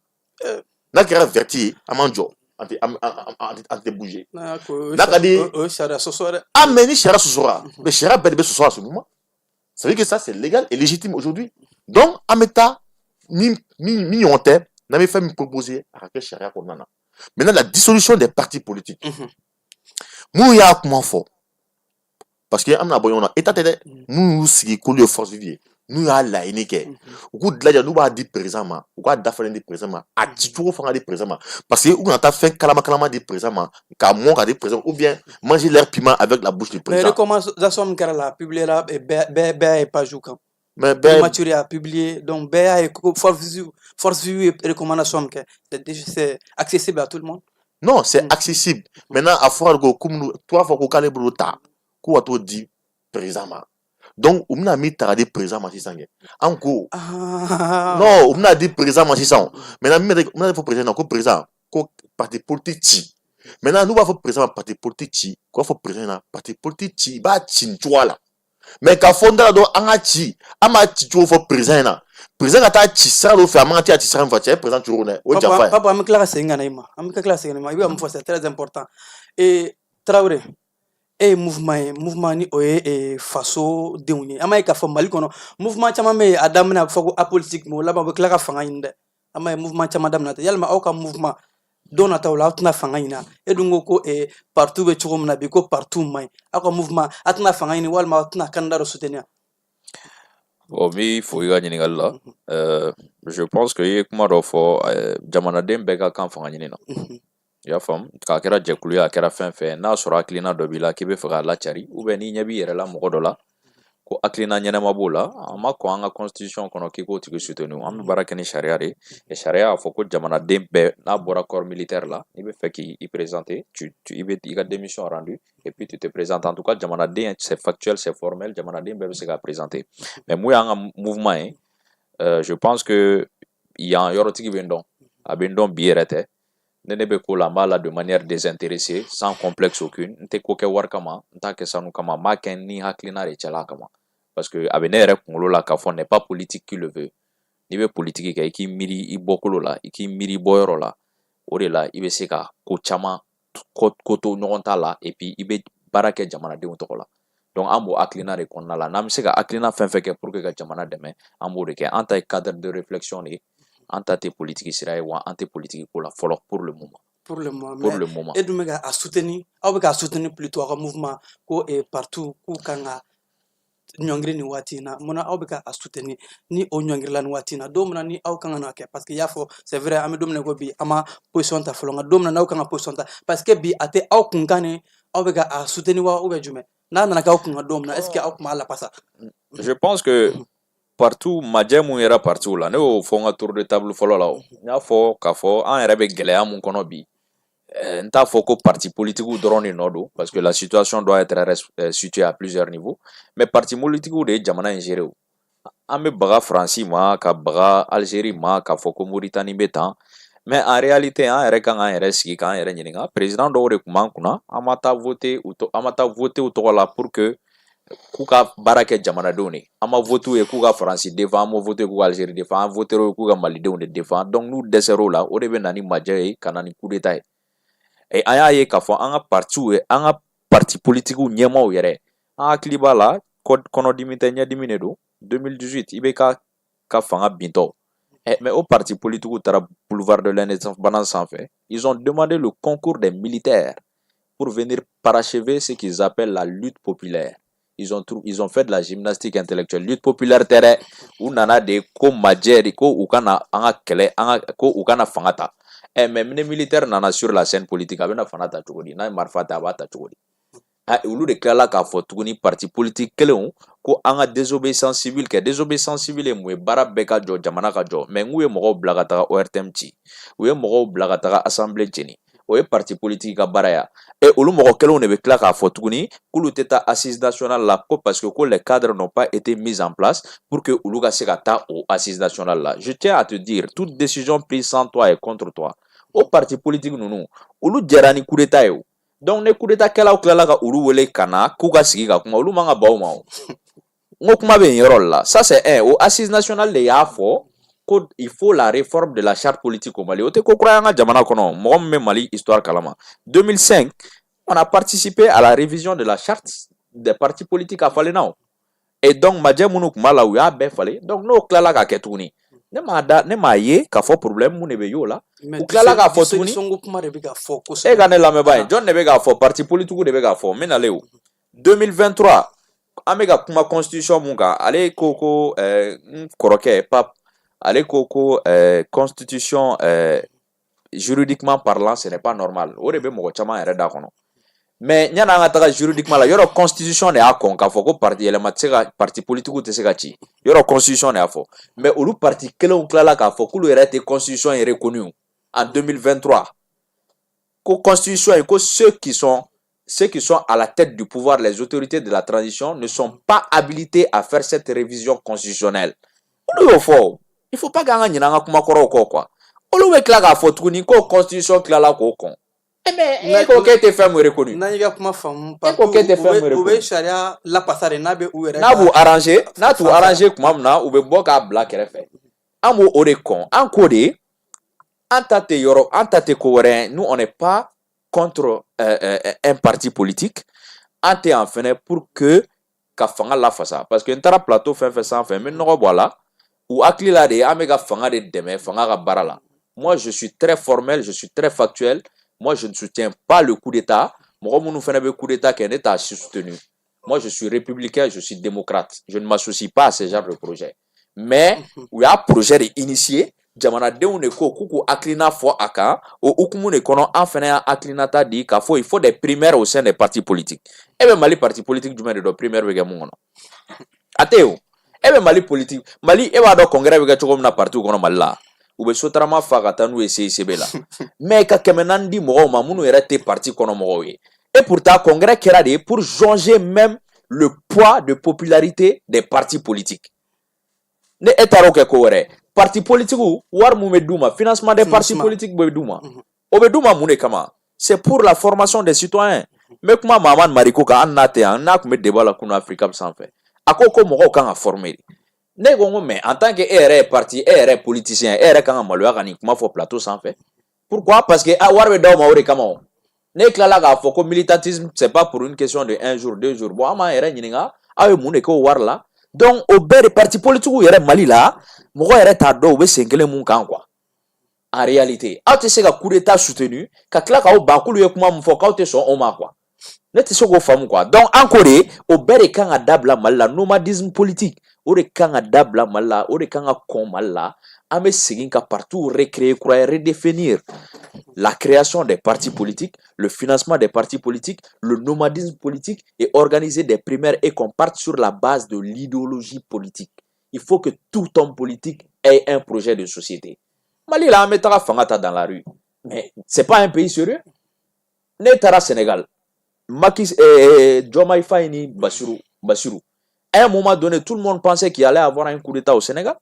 Speaker 10: Na kera verti, amanjo, ante bouger. Na kadi, ah, mais ni chera sosora. Mais chera bedebe sosora à ce moment. Ça veut dire que ça, c'est légal et légitime aujourd'hui. Donc, ameta, ni honte, n'a pas fait me proposer à la chera qu'on a. Maintenant, la dissolution des partis politiques. Mouya comment fort. Parce que amna boyona état tete nous sigi ko le force vivier nous a la inike ou ko dlaja nous ba di présentement ou ko da fa di présentement a ti to fa di présentement parce que on a fait kalama di présentement ka mon ka di présentement ou bien manger l'air piment avec la bouche du président.
Speaker 3: Mais recommandation car la publier là et pas jouer
Speaker 10: mais
Speaker 3: maturé à publier donc et force vue et recommandation que c'est accessible à tout le monde.
Speaker 10: Non, c'est accessible. Maintenant à fois comme toi faut ko calibre ta ko to di présentement. Donc on a mis ta di présentement 600. En gros. Non, on a dit présentement 600. Maintenant on a faut président ko président ko parti politique. Maintenant nous va faut président parti politique, quoi faut président parti politique ba chinchwa là. Mais quand fonda do angati ama chicho faut président. Président ata chisa do faire mentir chisa en voiture président tourner.
Speaker 3: Papa am clara senga na ima. Am clara senga na ima. Iba mfo c'est très important. Et Traoré mouvement ni oye faso deuni ama ka fo mali kono mouvement chama me adam na fo apolitique mo laba kla ka fanga inde ama mouvement chama adam na yalma o ka mouvement dona tawla atna fanga ina edungo ko partout be chugum na bi ko partout mai aka mouvement atna fanga ini walma atna kandaro soutenir.
Speaker 11: Bon, mais il faut y gagner là. Je pense que y kuma do fo jamana dem be ka kan fanga ni na. Ya fam ka kera jekulu ya kera fɛn n'a sɔrɔ akilina dɔ b'i la k'i bɛ fɛ k'a lacari ni ɲɛ b'i yɛrɛ la mɔgɔ dɔ la ko akilina ɲɛnɛma b'o la an ma kɔn an ka constitution kɔnɔ k'i k'o tigi soutenu an bɛ baara kɛ ni sariya de et sariya y'a fɔ ko jamanaden bɛɛ n'a bɔra corps militaire la n'i bɛ fɛ k'i présenter i ka démission rendu et puis tu te présentes en tout cas jamanaden c'est factuel c'est formel jamanaden bɛɛ bɛ se k'a présenter mais mun y'an ka mouvement ye je pense que yan yɔrɔtigi bɛ n dɔn a bɛ n dɔn bi yɛrɛ tɛ ne be ko la mala de manière désintéressée sans complexe aucune nte ko kɛ wari kama nta kɛ sanu kama ma kɛ ni hakilina de cɛla kama parce que a bɛ ne yɛrɛ kunkolo la k'a fɔ n'est pas politique qui le veut n'i bɛ politique kɛ i k'i miiri i bɔkolo la i k'i miiri bɔyɔrɔ la o de la i bɛ se ka ko caman ko to ɲɔgɔn ta la et puis i bɛ baara kɛ jamanadenw tɔgɔ la donc an b'o hakilina de kɔnɔna la n'an bɛ se ka hakilina fɛn fɛn kɛ pour que ka jamana dɛmɛ an b'o de kɛ an ta ye cadre de réflexion de an ta tɛ politique sira ye wa an tɛ politique ko la fɔlɔ pour le moment.
Speaker 3: Pour le moment. Et donc à soutenir, aw bɛ ka soutenir plutôt ka mouvement ko partout ko kan ka ɲɔngiri ni waati na mun na aw bɛ ka a soutenir ni o ɲɔngirila ni waati na don min na ni aw kan ka na kɛ parce que i y'a fɔ c'est vrai an bɛ don min na ko bi an ma position ta fɔlɔ nka don min na n'aw kan ka position ta parce que bi a tɛ aw kunkan ni aw bɛ ka a soutenir wa ou bien jumɛn n'a nana kɛ aw kunkan don min na est ce que aw kun b'a lapasa.
Speaker 11: Je pense que partout majɛ mun yɛrɛ partout la ne y'o fɔ n ka tour de table fɔlɔ la o n y'a fɔ k'a fɔ an yɛrɛ bɛ gɛlɛya mun kɔnɔ bi n t'a fɔ ko parti politique dɔrɔn de nɔ don parce que la situation doit être située à plusieurs niveaux mais parti politique de ye jamana in gérer o an bɛ baga Faransi ma ka baga Algérie ma k'a fɔ ko Mauritanie bɛ tan mais en réalité an yɛrɛ kan k'an yɛrɛ sigi k'an yɛrɛ ɲininka président dɔw de tun b'an kunna an ma taa voter u tɔgɔ la pour que k'u ka baara kɛ jamanadenw de an ma voter ye k'u ka Faransi défend an ma voter k'u ka Algérie défend an voter ye k'u ka Malidenw de défend donc n'u dɛsɛr'o la o de bɛ na ni majɛ ye ka na ni coup d'état ye et an y'a ye k'a fɔ an ka partiw ye an ka parti politique ɲɛmaaw yɛrɛ an hakili b'a la kɔnɔdimi tɛ ɲɛdimi de don 2018 i bɛ ka fanga bintɔ mais au parti politique taara boulevard de l'Indépendance sanfɛ ils ont demandé le concours des militaires pour venir parachever ce qu'ils appellent la lutte populaire. Ils ont fait de la gymnastique intellectuelle. Lutte populaire terre ou nana de ko majeri ko u kana anga kele anga ko u kana fangata. Mais les militaires nana sur la scène politique abena fanata tugodi na marfata abata tugodi. Ulu de kala ka fo tuguni parti politique kelen ko anga désobéissance civile ke désobéissance civile mu bara beka jo jamana ka jo mais nguye mogo blagata ORTM ci. Uye mogo blagata assemblée jeni. O ye parti politique ka baara ya et olu mɔgɔ kelenw de bɛ tila k'a fɔ tuguni k'olu tɛ taa assise nationale la ko parce que ko les cadres n'ont pas été mis en place pour que olu ka se ka taa o assise nationale la. Je tiens à te dire toute décision prise sans toi et contre toi o parti politique ninnu olu jɛra ni coup d'état ye o donc ni coup d'état kɛlaw tilala ka olu wele ka na k'u ka sigi ka kuma olu man ka ban o ma o n ko kuma bɛ yen yɔrɔ la ça c'est un o assise nationale de y'a fɔ. Il faut la réforme de la charte politique au Mali. Ote ko kura nga jamana kono, mo me Mali histoire kalama. 2005, on a participé à la révision de la charte des partis politiques à Falenao. Et donc madje munu kumala ou ya be fale. Donc no klala ka ketuni. Ne ma ye ka fo problème mu ne be yo la. Ou klala ka fo tuni. E gane la me bay. John ne be ka fo parti politique de be ka fo. Menale ou. 2023, amega kuma constitution mun ka ale koko koroke pap ale koko constitution juridiquement parlant ce n'est pas normal o de be mogo chama yɛrɛ da kɔnɔ mais ɲana an ka taga juridiquement la yɔrɔ constitution de y'a kɔn k'a fɔ ko parti yɛlɛma tɛ se ka parti politique tɛ se ka ci yɔrɔ constitution de y'a fɔ mais olu parti kelenw tilala k'a fɔ k'olu yɛrɛ tɛ constitution ye reconnu en 2023 ko constitution ko ceux qui sont à la tête du pouvoir les autorités de la transition ne sont pas habilités à faire cette révision constitutionnelle olu y'o fɔ. Il faut pas gagner n'anga kuma koro quoi. Olu be kla ga fotuni ko constitution kla la ko kon. Mais ko ke te femme reconnu.
Speaker 3: Na yiga kuma fam pa ko ke te femme reconnu. Ube sharia la pasare na be ou
Speaker 11: na bu arranger, na tu arranger kuma na ube boka black refe. Amo ore kon. En code antate yoro, antate ko wore, nous on n'est pas contre un parti politique. Ante en fait pour que ka fanga la fasa parce que ntara plateau fait sans fait mais no voilà. Ou akli la de amega fanga de demain fanga ka barala. Moi je suis très formel, je suis très factuel. Moi je ne soutiens pas le coup d'état. Moi munu fena be coup d'état qu'un état soutenu. Moi je suis républicain, je suis démocrate. Je ne m'associe pas à ce genre de projet. Mais il y a un projet initié jamana denw ne ko kuku aklina fo aka o ukumu ne kono an fana ya aklinata di ka fo il faut des primaires au sein des partis politiques. Et bien Mali parti politique jumɛn de do primaire be kɛ mun kɔnɔ. Ateo ebe Mali politique Mali eba do congrès be cogo na parti kono Mali la ube sotrama faga tanu CICB la mais ka kemenandi mogo ma munu yɛrɛ te parti kono mogo ye et pourtant congrès kɛra de pour jauger même le poids de popularité des partis politiques ne etaro ke ko wɛrɛ parti politique war mu me duma financement des partis politiques be duma o be duma mun kama c'est pour la formation des citoyens mais kuma Maman Mariko ka an nate an na ku me débat la kuna Africa sans fait akoko mogo kan a former ne gongo mais en tant que ER parti ER politicien ER kan maloya kan kuma fo plateau sans fait pourquoi parce que warbe daw ma ore kama ne klala ga fo ko militantisme c'est pas pour une question de un jour deux jours bon ama ER nyininga awe mun ko war la donc au ber parti politique ER Mali la mogo ER ta do be senkele mun kan quoi en réalité a te se ka coup d'état soutenu ka kla ka o bakulu ye kuma mun fo ka o te so o ma quoi ne tɛ se k'o faamu quoi. Donc encore o bɛɛ de kan ka dabila Mali la, nomadisme politique o de kan ka dabila Mali la, o de kan ka kɔn Mali la. An bɛ segin ka partout recréer kura, redéfinir la création des partis politiques, le financement des partis politiques, le nomadisme politique et organiser des primaires et qu'on parte sur la base de l'idéologie politique. Il faut que tout homme politique ait un projet de société. Mali là, on met Fangata dans la rue. Mais c'est pas un pays sérieux. Netara Sénégal. Diomaye Faye ni Bassirou. À un moment donné, tout le monde pensait qu'il allait avoir un coup d'état au Sénégal.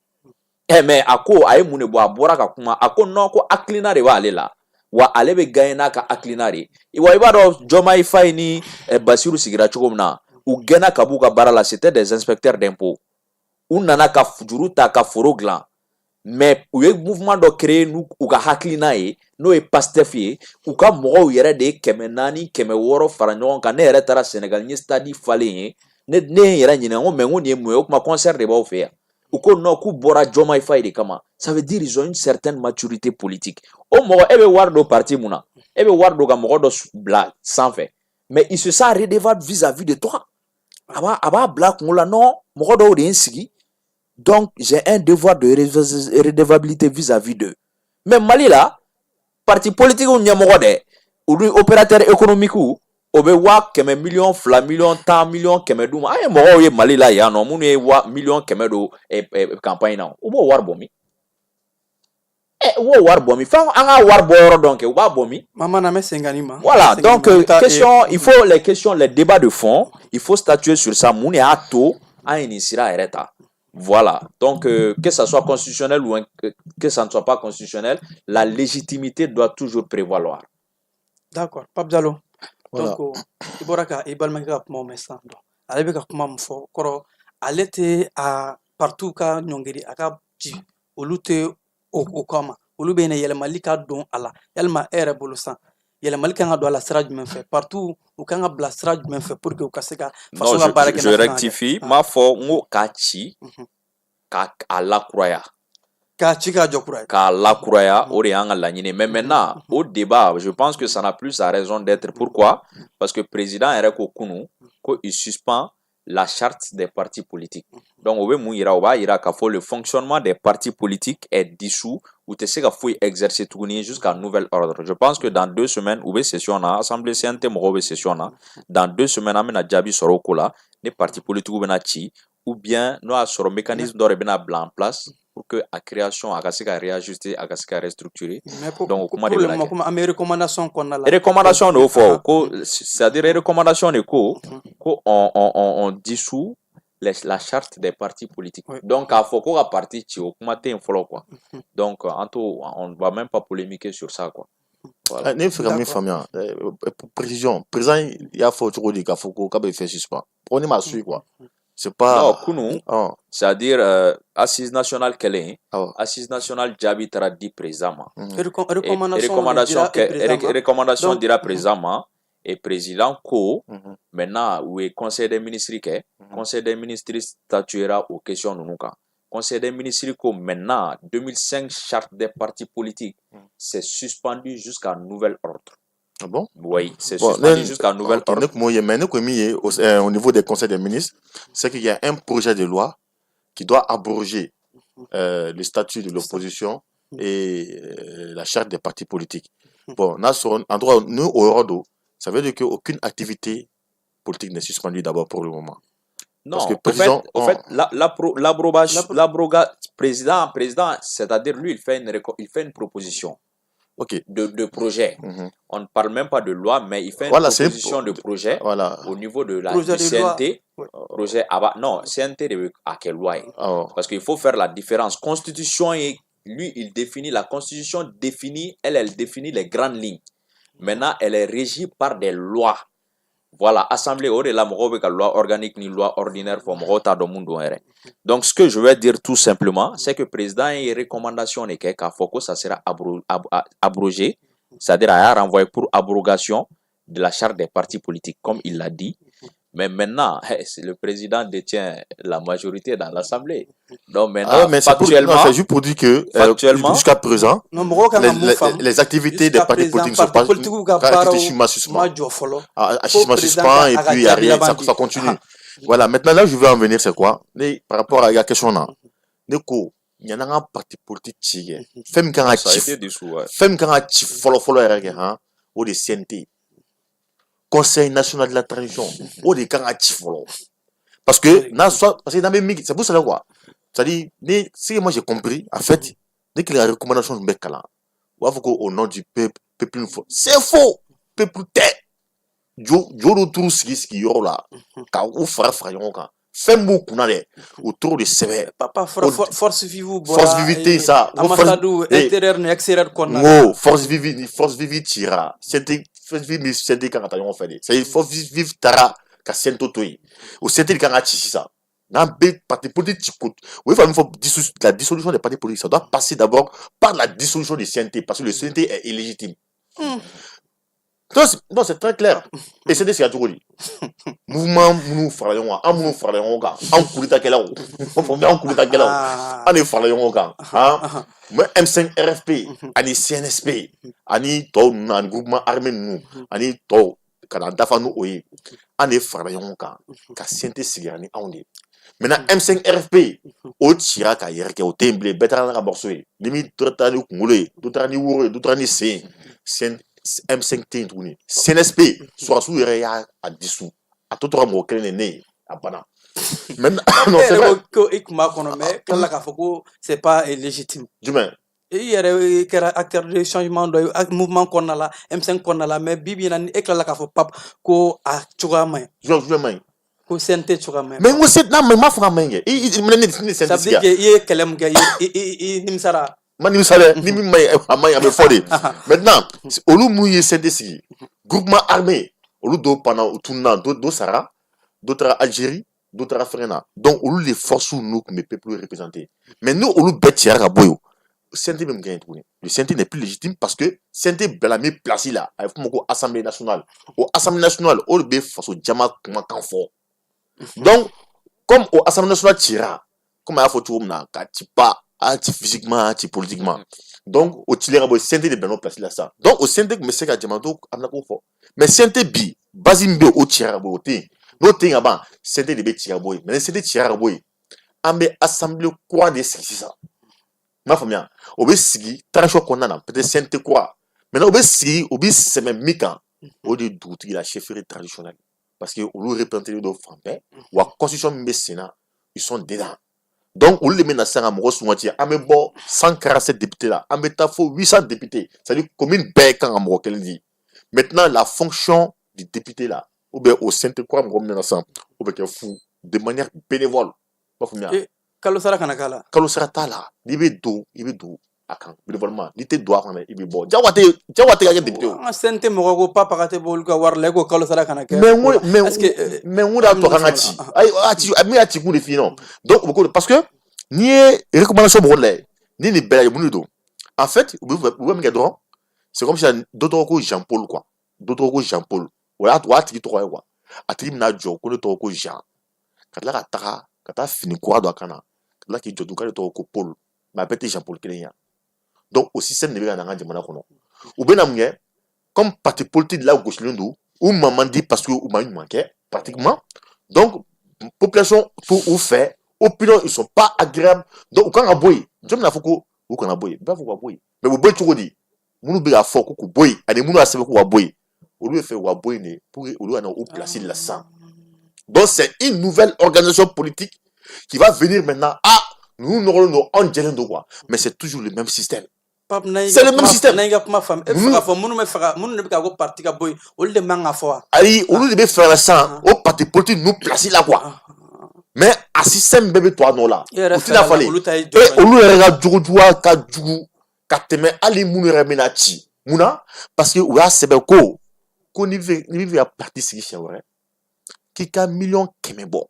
Speaker 11: Mais ako aye mune bo abora ka kuma ako non ko aklina de wa ale la wa ale be gagner ka aklina re iwa ibaro Diomaye Faye ni Bassirou sigira chogomna u gena kabuka barala c'était des inspecteurs d'impôts u nana ka fujuru ta ka foro glan mais u ye mouvement do créer nu u ka aklina ye no e Pastef ye u ka mogo yere de keme nani keme woro fara ɲɔgɔn kan ne yɛrɛ tara Sénégal ni stade falen ye ne yɛrɛ ɲinɛ ngo mengo ni mu o kuma concert de b'aw fɛ yan ou qu'on n'a qu'au bora Diomaye Faye de kama, ça veut dire ils ont une certaine maturité politique. Au moment ebe wardo parti muna, ebe wardo ga mogo do bla sans fait, mais il se sent redevable vis-à-vis de toi. Aba bla ngola non, mogo do de insigi. Donc j'ai un devoir de redevabilité vis-à-vis d'eux. Mais Mali là, parti politique ou nyamogo de, ou opérateur économique ou obe wa keme million fla million tan million keme duma ay mo ye Mali la ya no munu ye wa million keme do campagne na obo war bomi wo war bomi fa anga war boyoro donc o ba bomi
Speaker 3: mama na mesengani ma
Speaker 11: voilà donc question il faut les débats de fond il faut statuer sur ça munu ato a inisira ereta. Voilà, donc que ça soit constitutionnel ou que ça ne soit pas constitutionnel, la légitimité doit toujours prévaloir.
Speaker 3: D'accord, Pape Diallo.
Speaker 10: Voilà.
Speaker 3: Donc iboraka ibalmaka ka kuma mesa do ale be ka kuma mfo koro ale te a partout ka nyongeri aka ji olute o kama olu be ne yelmali ka don ala yelma ere bolusan yelmali kan do ala siraj men fait partout ou kan bla siraj men fait pour que o kaseka
Speaker 11: façon la baraka je rectifie ma fo ngo kachi ka ala croya Ka la croya orianga la nyine. Mais maintenant, au débat, je pense que ça n'a plus sa raison d'être. Pourquoi? Parce que le président Ereko Kounou, il suspend la charte des partis politiques. Donc, le fonctionnement des partis politiques est dissous ou tu sais qu'il faut exercer tout jusqu'à nouvel ordre. Je pense que dans 2 semaines, ou session na assemblée CNT mo session na dans 2 semaines amena jabi soroko là, les partis politiques ou bien nous a sur mécanisme d'ordre en place pour que la création a réajuster a restructurer. Donc comment
Speaker 3: les recommandations qu'on a là,
Speaker 11: recommandations de fort c'est-à-dire les recommandations de on dissout la charte des partis politiques. Oui. Donc à faut qu'on parti au matin follow quoi. Donc on ne va même pas polémiquer sur ça quoi.
Speaker 10: Voilà. Pour précision, président il y a faut trop dire qu'il faut qu'on fait suspend. Prenez ma suite quoi. C'est pas
Speaker 11: non kunu c'est-à-dire assise nationale qu'elle est assise nationale jabi tradi présentement recommandation dira présentement et président ko maintenant où est conseil des ministres conseil des ministres statuera aux questions nunuka conseil des ministres ko maintenant 2005 charte des partis politiques c'est suspendu jusqu'à nouvel ordre.
Speaker 10: Ah bon?
Speaker 11: Oui, c'est suspendu jusqu'à nouvel ordre.
Speaker 10: Au niveau des conseils des ministres, c'est qu'il y a un projet de loi qui doit abroger le statut de l'opposition et la charte des partis politiques. Bon, en droit, nous, au Rodo, ça veut dire qu'aucune activité politique n'est suspendue d'abord pour le moment.
Speaker 11: Non, parce que président, en fait, président, c'est-à-dire lui, il fait une proposition.
Speaker 10: Okay.
Speaker 11: De projet. On ne parle même pas de loi, mais il fait une proposition de projet au niveau de la CNT. Projet non, CNT à quelle loi? Parce qu'il faut faire la différence. Constitution, lui, il définit, la Constitution définit, elle définit les grandes lignes. Maintenant, elle est régie par des lois. Voilà, assemblée, la loi organique ni loi ordinaire pour donc, ce que je vais dire tout simplement, c'est que le président a une recommandation qu'à Foko, ça sera abrogé, c'est-à-dire à renvoyer pour abrogation de la charte des partis politiques, comme il l'a dit. Mais maintenant, le président détient la majorité dans l'Assemblée. Donc maintenant,
Speaker 10: mais c'est juste pour dire que jusqu'à présent, les activités des partis politiques ne sont pas suspens et puis il n'y a rien, ça continue. Voilà, maintenant là je veux en venir, c'est quoi? Par rapport à la question là, il y a un parti politique qui est femme quand a follow ou des CNT, Conseil national de la transition, ou des quand a follow. Parce que c'est pour ça quoi. C'est-à-dire, si moi j'ai compris, en fait, dès que la recommandation de Bekala, au nom du peuple, c'est faux, peuple t'es. Je retrouve ce qui y a là, quand vous frère, fait beaucoup autour de sévère.
Speaker 3: Papa, force
Speaker 10: vivité, ça.
Speaker 3: Ambassadeur intérieur, extérieur,
Speaker 10: force vivite, tira. Force vivite, c'est quand on fait. C'est force vivite, tara, qu'à Saint-Otoy. Ou c'est quand on ça. Dans les partis politiques, oui, la dissolution des partis politiques, ça doit passer d'abord par la dissolution des CNT, parce que le CNT est illégitime. Donc, c'est très clair. Et c'est ce qu'il y a toujours dit. Mouvement, nous faisons on M5 RFP, ani CNSP, ani groupement armé nous, ani Canada nous oye, ani faisons ka CNT sigani aonde. Maintenant M5 RFP, au tira ka yerke au temble, betara na borsoé, limite totani kungule, totani wure, totani M5 T tourné. CNSP, soit sous à dissous. À tout le monde, à Bana. Maintenant,
Speaker 3: c'est pas légitime. Il y a un acteur de changement de mouvement qu'on a là, M5 qu'on a là, mais Bibi n'a éclat la café pap ko a chougamay. Ko sente chougamay.
Speaker 10: Mais moi c'est non mais ma frère main. Il me dit
Speaker 3: ça veut dire que il est kelem gay, il nimsara.
Speaker 10: Maintenant, au lieu mouiller CDC, groupement armé, au lieu de pendant tournant d'autres Sahara, d'autres Algérie, d'autres Frena. Donc, au lieu les forces nous que mes peuples représenter. Mais nous, au lieu de bêter à Raboyo, CNT même gagne tout. Le CNT n'est plus légitime parce que CNT Belami placé là, avec l'Assemblée nationale. Au Assemblée nationale, au lieu de face au Djama comme un fort. Donc, comme au Assemblée nationale tira, comme à la photo, on a pas. Physiquement, politiquement. Donc, au Chili, il y a des gens placés là. Donc, au Centre, mais c'est mais Centre bi, Bazimbe au Tchirabo, no ting avant, Centre de Tchirabo, mais Centre Tchirabo, ambe assemblée quoi de ça. Ma famille, au Bessi, Taracho Konana, peut-être Centre quoi. Maintenant, au Bessi, c'est même Mika, au lieu d'outil la chefferie traditionnelle. Parce que, au lieu de représenter les femmes, ou à Constitution Messina, ils sont dedans. Donc, on les met dans 147 députés là. On met 800 députés. C'est-à-dire commune Bécan en Maroc, elle dit. Maintenant, la fonction du député là, ou bien au Saint-Croix, on met ensemble, ou bien fou, de manière bénévole.
Speaker 3: Kalosara Kanakala.
Speaker 10: Kalosara Tala, il veut d'eau, bénévolement. Il te doit faire, il veut bon. Jawate, député.
Speaker 3: Saint Morogo, pas paraté Bolga, war Lego, Kalosara Kanaka.
Speaker 10: Mais on a tout rangati. Mais à Tikou les filles, donc, parce que, ni les recommandations brûlées, ni les belles boulots. En fait, vous voyez, c'est comme si d'autres Jean-Paul, quoi. D'autres Jean-Paul. Voilà, toi, tu dis quoi, quoi. À Trimna Joe, qu'on est au Jean. Quand la Tara, quand tu as fini quoi, doit cana. Quand là, qui est du cas de Paul, ma bête Jean-Paul Kéléa. Donc, au système de l'État, ou bien, comme parti politique de la gauche, ou maman dit parce que ou m'a manqué, pratiquement. Donc, population, tout ou fait, opinion, ils sont pas agréables. Donc, quand on a boy, je me la fouco, ou quand on a boy, pas faut boy. Mais vous boy, tu dis, vous nous à fort, ou boy, à des mouns à savoir quoi boy. Au lieu de faire ou boy, pour au lieu de placer la sang. Donc, c'est une nouvelle organisation politique qui va venir maintenant. Ah, nous n'aurons nos angels de quoi. Mais c'est toujours le même système. C'est le même système. Aïe, au lieu de faire le sang, au parti politique nous placer là quoi. Mais à système bébé toi non là. Et au lieu de regarder kateme ali munu remenachi. Muna parce que ouya sebeko qu'on y veut à parti si chawre. Qui a million keme bon.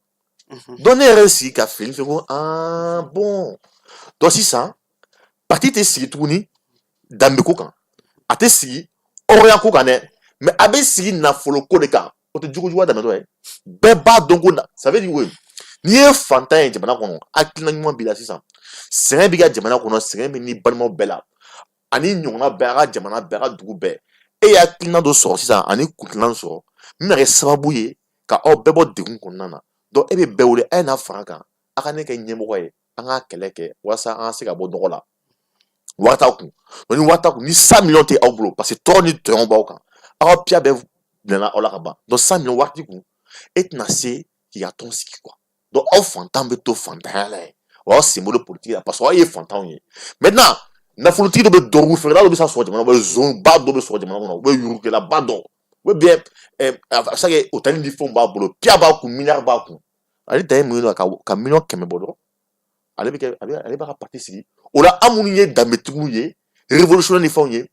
Speaker 10: Donner réussi qu'a fait ah bon. Donc si ça parti te si tourni dambe ko kan. Ate si orient ko kan mais abe si na follow ko de kan. o tɛ jogo dɛmɛtɔ ye bɛɛ b'a dɔn ko ça veut dire oui n'i ye fantan ye jamana kɔnɔ hakilina ɲuman b'i la sisan sɛgɛn b'i ka jamana kɔnɔ sɛgɛn bɛ n'i balimaw bɛɛ la ani ɲɔgɔnna bɛɛ a ka jamana bɛɛ a ka dugu bɛɛ e ye hakilina dɔ sɔrɔ sisan ani kuntilan sɔrɔ min bɛ kɛ sababu ye ka aw bɛɛ bɔ degun kɔnɔna na donc e bɛ bɛɛ wele a ye na fara kan a ka ne kɛ ɲɛmɔgɔ ye an ka kɛlɛ kɛ walasa an ka se ka bɔ nɔgɔ la wari t'a kun ni wari t'a kun ni 100 millions tɛ aw bolo parce que tɔɔrɔ ni tɔɲɔgɔn b'aw kan aw ka piya bɛɛ bilana aw la ka ban donc 100 millions wari t'i kun e tɛna se k'i ka tɔn sigi quoi donc aw fantan bɛ to fantanya la yen wa aw sen bolo politique la parce que aw ye fantanw ye maintenant nafolotigi dɔ bɛ dɔrɔgu feerela dɔ bɛ se ka sɔrɔ jamana kɔnɔ zonba dɔ bɛ sɔrɔ jamana kɔnɔ u bɛ yurugukɛlaba dɔ ou bien a bɛ se ka hôtel ni fɛnw b'a bolo piya b'a kun miliyari b'a kun ale dan ye mun ye ka miliyɔn 100 bɔ dɔrɔn ale b'a ka parti sigi o la an minnu ye danbetigiw ye révolutionnaire ni fɛnw ye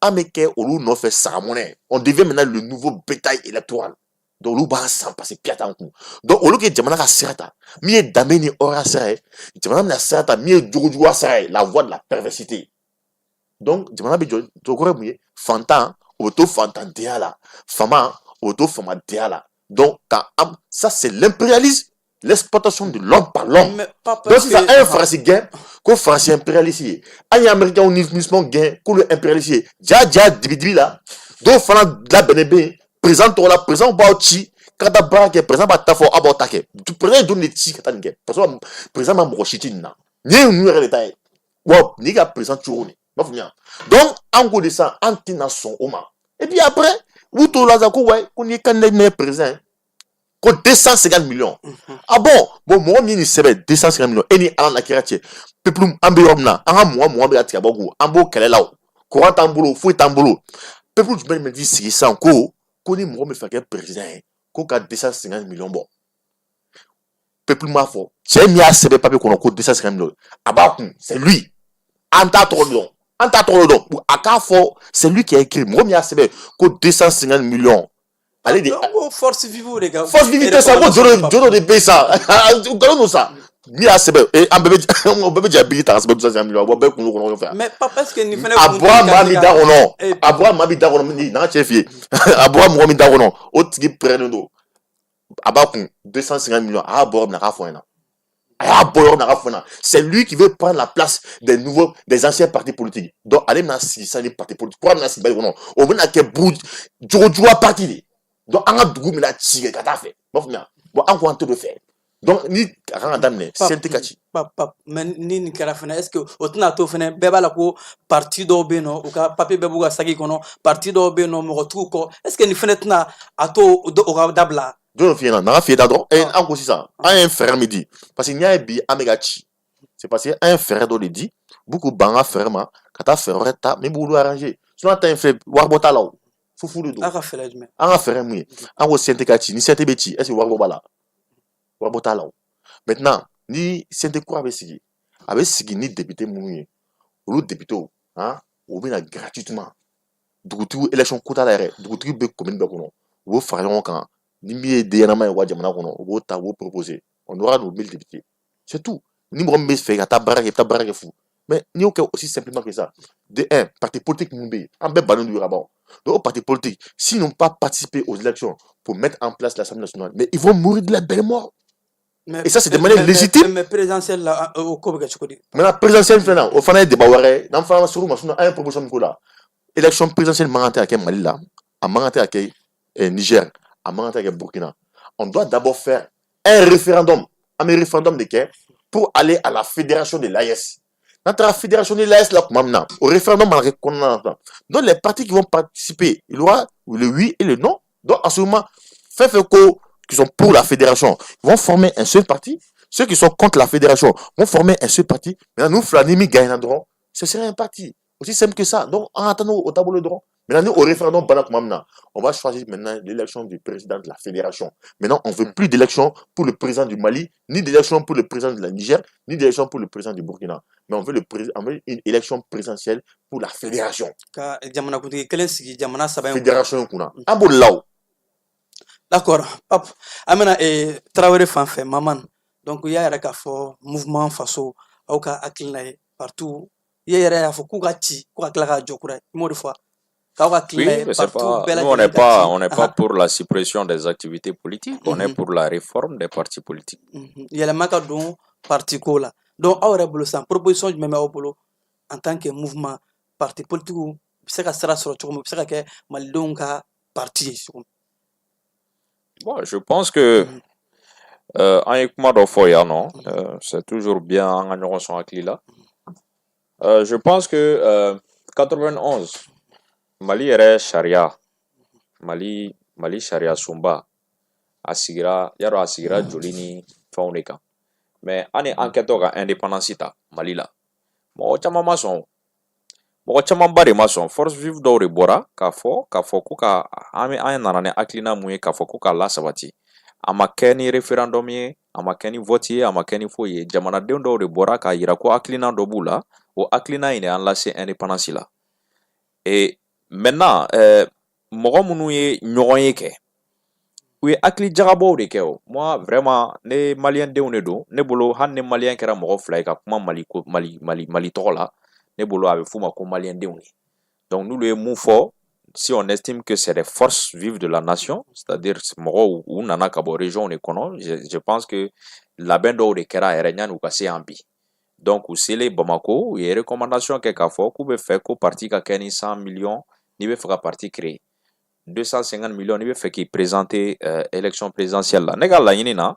Speaker 10: an bɛ kɛ olu nɔfɛ sagamɔnɛ on devient maintenant le nouveau bétail électoral donc olu b'an san parce que piya t'an kun donc olu kɛ jamana ka sira ta min ye danbe ni hɔrɔnya sira ye jamana bɛna sira ta min ye jogojuguya sira ye la voie de la perversité donc jamana bɛ jɔ jɔkɔrɔ mun ye fantan o bɛ to fantandenya la fama o bɛ to famadenya la donc ça c'est l'impérialisme l'exploitation de l'homme par l'homme donc sisan an ye faransi gɛn ko faransi impérialiste ye an ye américain ni musulman gɛn k'olu impérialiste ye ja dibi la dɔw fana labɛnnen bɛ yen président tɔgɔ la président b'aw ci ka taa baara kɛ président b'a ta fɔ aw b'aw ta kɛ président ye jɔnni de ci ka taa nin kɛ parce que président ma mɔgɔ si ci nin na nin ye ninnu yɛrɛ de ta ye wa n'i ka président cogo di b'a faamuya donc an ko de sisan an tɛna sɔn o ma et puis après u t'o la sa ko ouais ko n'i ye candidat ɲini président ko 250 millions ah bon mɔgɔ min ye nin sɛbɛn 250 millions e ni ala na kira cɛ peuple an bɛ yɔrɔ min na an ka mugan bɛ ka tigɛ bɔ kun an b'o kɛlɛ la o courant t'an bolo foyi t'an bolo peuple jumɛn de bɛ t'i sigi sisan ko ni mɔgɔ min fɛ kɛ président ye ko ka 250 millions bɔ peuple m'a fɔ cɛ min y'a sɛbɛn papier kɔnɔ ko 250 millions a b'a kun c'est lui an t'a tɔgɔ dɔn a k'a fɔ c'est lui qui a écrit mɔgɔ min y'a sɛbɛn ko 250 millions ale de
Speaker 3: force vive de ka
Speaker 10: force vive tɛ sa ko jɔn de bɛ sa nkalon don sa min y'a sɛbɛn an bɛɛ bɛ jɛ bigi ta ka sɛbɛn 250 millions wa bɛɛ kunkolo kɔnɔ ɲɔgɔn fɛ
Speaker 3: mais papa est-ce que nin fana
Speaker 10: a bɔra maa min da kɔnɔ nin n'an cɛ f'i ye a bɔra mɔgɔ min da kɔnɔ o tigi pɛrɛnnen don a b'a kun 250 millions a y'a bɔ yɔrɔ min na a k'a fɔ ɲɛna c'est lui qui veut prendre la place des anciens partis politiques donc ale bɛna sigi sa ni parti politique kura bɛna sigi bali kɔnɔ o bɛna kɛ jogojuguya parti de donc an ka dugu bɛna ci kɛ ka taa fɛ b'a faamuya bon an ko an t'o de fɛ donc ni a kan ka daminɛ CNT ka ci
Speaker 3: mais ni nin kɛra fana est-ce que o tɛna to fana bɛɛ b'a la ko parti dɔw bɛ yen nɔ u ka papier bɛɛ b'u ka sagi kɔnɔ parti dɔw bɛ yen nɔ mɔgɔtigiw kɔ est-ce que nin fana tɛna a to o ka dabila
Speaker 10: jɔn f'i ɲɛna n'an ka f'i ye da dɔrɔn an ko sisan an ye fɛɛrɛ min di parce que n'i y'a ye bi an bɛ ka ci c'est parce que an ye fɛɛrɛ dɔ de di b'u k'u ban an ka fɛɛrɛ ma ka taa fɛɛrɛ wɛrɛ ta min b'olu arranger sinon an ta in filɛ waribɔ t'a la o fufu de don
Speaker 3: an ka fɛɛrɛ jumɛn
Speaker 10: an ka fɛɛrɛ mun ye an ko CNT ka ci ni CNT bɛ ci est-ce que waribɔ b'a la waribɔ t'a la o maintenant ni CNT kura bɛ sigi a bɛ sigi ni député minnu ye olu députés u bɛ na gratuitement dugutigiw élection ko t'a la yɛrɛ dugutigi bɛ commune bɛɛ kɔnɔ u b'o fara ɲɔgɔn kan ni min ye denɲɛnama ye u ka jamana kɔnɔ u b'o ta u b'o proposer on aura nos 1000 députés c'est tout ni mɔgɔ min bɛ fɛ ka taa baara kɛ i bɛ taa baara kɛ fu mais n'i y'o kɛ aussi simplement que ça de un parti politique minnu bɛ yen an bɛɛ bannen don yɔrɔ donc aux partis politiques s'ils n'ont pas participé aux élections pour mettre en place l'Assemblée nationale mais ils vont mourir de la belle mort. Et ça, c'est de manière légitime.
Speaker 3: Mais présidentielle, là, au Kobe, tu connais.
Speaker 10: Mais la présidentielle, au final, il y a des débats. Dans le fond, sur le a une proposition de là. Élection présidentielle, mangaté à Mali, là, à mangaté à Niger, à mangaté à Burkina. On doit d'abord faire un référendum. Un référendum de quai pour aller à la fédération de l'AES. Dans la fédération de l'AES, là, au référendum, donc les partis qui vont participer, il y aura le oui et le non. Donc, en ce moment, qui sont pour la fédération vont former un seul parti. Ceux qui sont contre la fédération vont former un seul parti. Maintenant, nous, Flanimi gagnons, ce serait un parti. Aussi simple que ça. Donc, en attendant au tableau de droit. Maintenant, nous, au référendum, on va choisir maintenant l'élection du président de la fédération. Maintenant, on ne veut plus d'élection pour le président du Mali, ni d'élection pour le président de la Niger, ni d'élection pour le président du Burkina. Mais on veut une élection présidentielle pour la fédération. Fédération, un beau là.
Speaker 3: D'accord. Pap, amena Traoré fanfait, maman. Donc il y a un mouvement faso, auka akilnae partout. Il y a un fo kuga ti, kuga klaga jokura. Mot de fois.
Speaker 11: Oui, mais c'est pas, nous, on n'est pas pour la suppression des activités politiques, on est pour la réforme des partis politiques.
Speaker 3: Il y a le don parti là. Donc, à aurait sans proposition du même au en tant que mouvement parti politique, c'est qu'à sera sur le c'est que Malidonga parti.
Speaker 11: Bon, je pense que c'est toujours bien en relation avec Lila. Je pense que 91 Mali est charia. Mali charia sumba asigira yaro asigira jolini fauneka. Mais ane enquête ga indépendance ta Mali la. Mo chama mason. Mo chama bare mason force vive do rebora ka fo ku ka ame an nanane aklina muye ka fo ku ka la sabati. Ama keni référendum ye, ama keni vote ye, ama keni fo ye jamana den do rebora ka yira ko aklina do bula o aklina ine an lase indépendance la. Et maintenant, mɔgɔ minnu ye ɲɔgɔn ye kɛ u ye hakili jagabɔw de kɛ o moi vraiment ne maliyɛn denw de don ne bolo hali ni maliyɛn kɛra mɔgɔ fila ye ka kuma mali tɔgɔ la ne bolo a bɛ f'u ma ko maliyɛn denw ye donc n'olu ye mun fɔ si on estime que c'est des forces vives de la nation c'est-à-dire mɔgɔw u nana ka bɔ région de kɔnɔ je pense que labɛn dɔw de kɛra yɛrɛ yanni u ka se yan bi donc u selen Bamako u ye recommandation kɛ k'a fɔ k'u bɛ fɛ ko parti ka kɛ ni 100 millions n'i bɛ fɛ ka parti créer 250 millions n'i bɛ fɛ k'i présenter élection présidentielle la ne ka laɲini na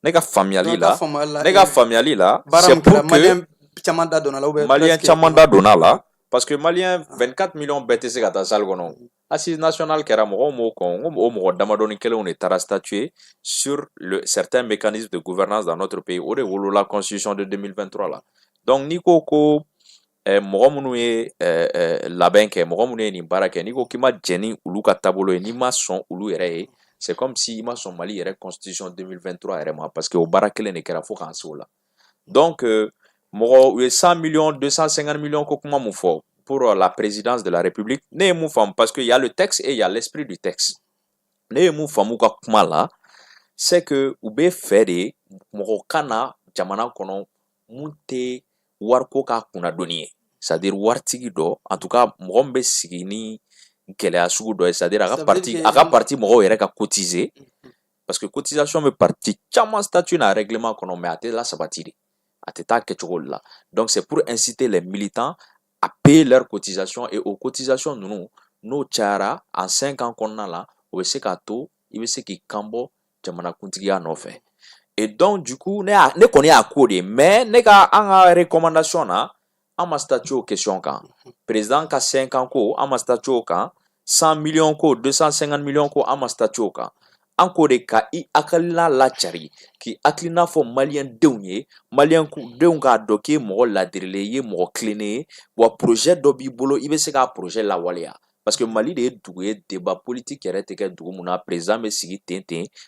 Speaker 11: ne ka faamuyali la c'est pour que maliyɛn caman da donna la parce que maliyɛn 24 millions bɛɛ tɛ se ka taa salle kɔnɔ assise nationale kɛra mɔgɔw m'o kɔn o mɔgɔ damadɔni kelenw de taara statuer sur certains mécanismes de gouvernance dans notre pays o de wolola constitution de 2023 la donc n'i ko ko mɔgɔ minnu ye labɛn kɛ mɔgɔ minnu ye nin baara kɛ n'i ko k'i ma jɛn ni olu ka taabolo ye n'i ma sɔn olu yɛrɛ ye c'est comme si i ma sɔn Mali yɛrɛ constitution 2023 yɛrɛ ma parce que o baara kelen de kɛra fo k'an se o la donc mɔgɔ u ye 100 millions 250 millions ko kuma mun fɔ pour la présidence de la République ne ye mun faamu parce que il y a le texte et il y a l'esprit du texte ne ye mun faamu ka kuma la c'est que u bɛ fɛ de mɔgɔ kana jamana kɔnɔ mun tɛ wariko ka kunnadoni ye c'est-à-dire waritigi dɔ en tout cas mɔgɔ min bɛ sigi ni gɛlɛya sugu dɔ ye c'est-à-dire a ka parti mɔgɔw yɛrɛ ka cotiser parce que cotisation bɛ parti caman statut n'a règlement kɔnɔ mais a tɛ lasabati de a tɛ taa kɛcogo la donc c'est pour inciter les militants à payer leurs cotisations et aux cotisations ninnu n'o cayara en 5 ans kɔnɔna la o bɛ se k'a to i bɛ se k'i kanbɔ jamanakuntigiya nɔfɛ et donc du coup ne kɔni y'a ko de mais ne ka an ka recommandation na an ma statut o question kan président ka 5 ans ko an ma statut o kan 100 millions ko 250 millions ko an ma statut o kan an ko de ka i hakilina lacari k'i hakilina fɔ maliyɛn denw ye maliyɛn denw k'a dɔn k'i ye mɔgɔ ladirilen ye mɔgɔ tilennen ye wa projet dɔ b'i bolo i bɛ se k'a projet lawaleya parce que Mali de ye dugu ye débat politique yɛrɛ tɛ kɛ dugu mun na président bɛ sigi ten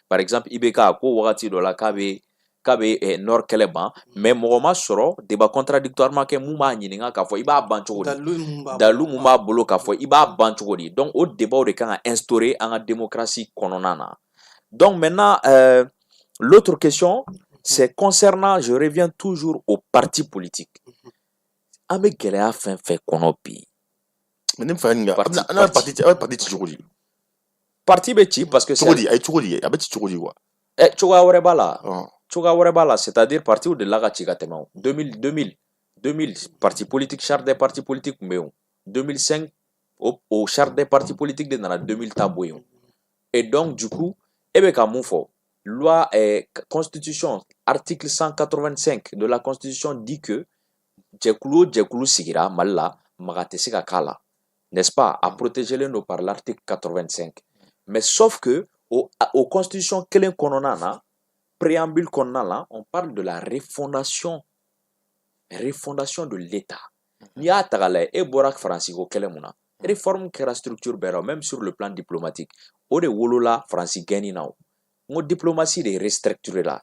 Speaker 11: par exemple IBK ko wagati dɔ la k'a bɛ nord kɛlɛ ban mais mɔgɔ ma sɔrɔ débat contradictoire ma kɛ mun b'a ɲininka k'a fɔ i b'a ban cogo di dalu mun b'a bolo k'a fɔ i b'a ban cogo di donc o débat de kan ka instaurer an ka démocratie kɔnɔna na donc maintenant l'autre question c'est concernant je reviens toujours aux partis politiques an bɛ gɛlɛya fɛn fɛn kɔnɔ bi
Speaker 10: mais ne fa ɲininka an parti ci cogo di
Speaker 11: parti bɛ ci parce que
Speaker 10: cogo di a ye cogo di a bɛ ci cogo di quoi
Speaker 11: cogoya wɛrɛ b'a la cogoya wɛrɛ b'a la c'est-à-dire parti de la ka ci ka tɛmɛ o 2000 parti politique charte des partis politiques tun bɛ yen 2005 o charte des partis politiques de nana 2000 ta bɔ yen et donc du coup e bɛ ka mun fɔ loi constitution article 185 de la constitution dit que jɛkulu o jɛkulu sigira Mali la maga tɛ se ka k'a la n'est-ce pas à protéger les par l'article 85 mais sauf que au constitution kelen kɔnɔna na préambule kɔnɔna la on parle de la refondation de l'État n'i y'a ta k'a lajɛ e bɔra Faransi ko kɛlɛ mun na réforme kɛra structure bɛɛ la même sur le plan diplomatique o de wolola Faransi gɛnni na o n ko diplomatie de restructuré la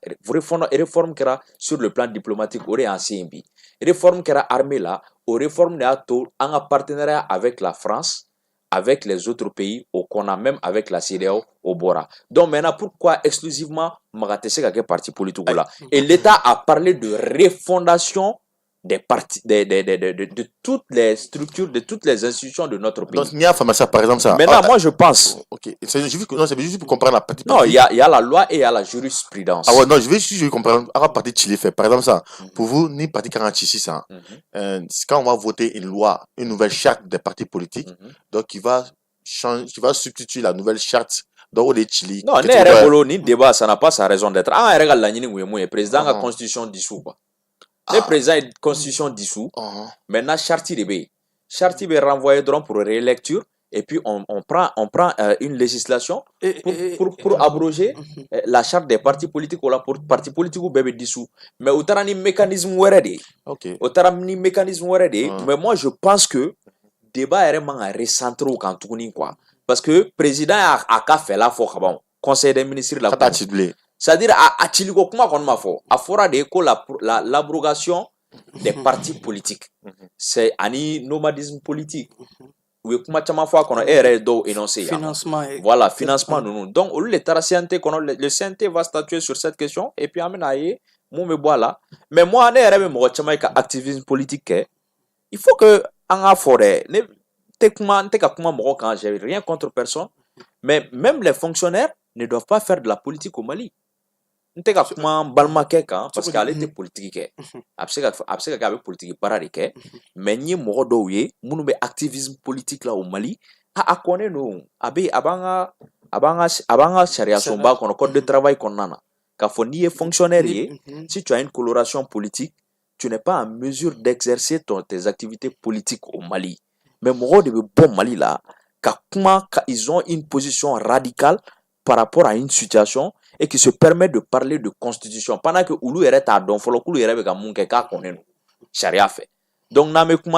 Speaker 11: réforme kɛra sur le plan diplomatique o de y'an se yen bi réforme kɛra armée la o réforme de y'a to an ka partenariat avec la France avec les autres pays au kɔnna même avec la CEDEAO au bɔra donc maintenant pourquoi exclusivement maga tɛ se ka kɛ parti politique la et l'État a parlé de refondation des partis, de toutes les structures, de toutes les institutions de notre pays.
Speaker 10: Donc, il y a ça, par exemple, ça.
Speaker 11: Maintenant, moi, je pense.
Speaker 10: Ok, c'est juste pour comprendre la partie.
Speaker 11: Non, il y a la loi et il y a la jurisprudence.
Speaker 10: Ah ouais, non, je vais comprendre. À la partie Chili fait. Par exemple, ça, pour vous, ni parti 46, ça, quand on va voter une loi, une nouvelle charte des partis politiques, donc qui va substituer la nouvelle charte. Donc, les Chili.
Speaker 11: Non, ni débat, ça n'a pas sa raison d'être. Ah, regarde la président de la constitution dissous, quoi. Le président est constitution dissous. Maintenant, charte de B. Charte est renvoyé pour rélecture. Et puis, on prend une législation pour abroger la charte des partis politiques ou la parti politique ou bébé dissous. Mais au terme, mécanisme au terme, mécanisme mais moi, je pense que débat est vraiment recentré au canton, quoi. Parce que le président a fait la fois, conseil des ministres de la c'est-à-dire, à Chiliko, comment on m'a fait? À fora de l'abrogation des partis politiques. C'est un nomadisme politique. Oui, comment tu m'as fait qu'on a énoncé.
Speaker 3: Financement.
Speaker 11: Voilà, financement. Donc, le CNT va statuer sur cette question. Et puis, mais moi, activisme politique. Il faut que, en forêt, j'ai rien contre personne. Mais même les fonctionnaires ne doivent pas faire de la politique au Mali. Parce qu'elle était politique. Elle politique mais ni moro activisme politique là au Mali a connaît nous abanga charia somba qu'on code de travail qu'on a ni fonctionnaire si tu as une coloration politique tu n'es pas en mesure d'exercer tes activités politiques au Mali mais moro de bon Mali là ils ont une position radicale par rapport à une situation et qui se permet de parler de constitution pendant que Oulu est à don follow Oulu est avec mon keka connaît nous charia fait donc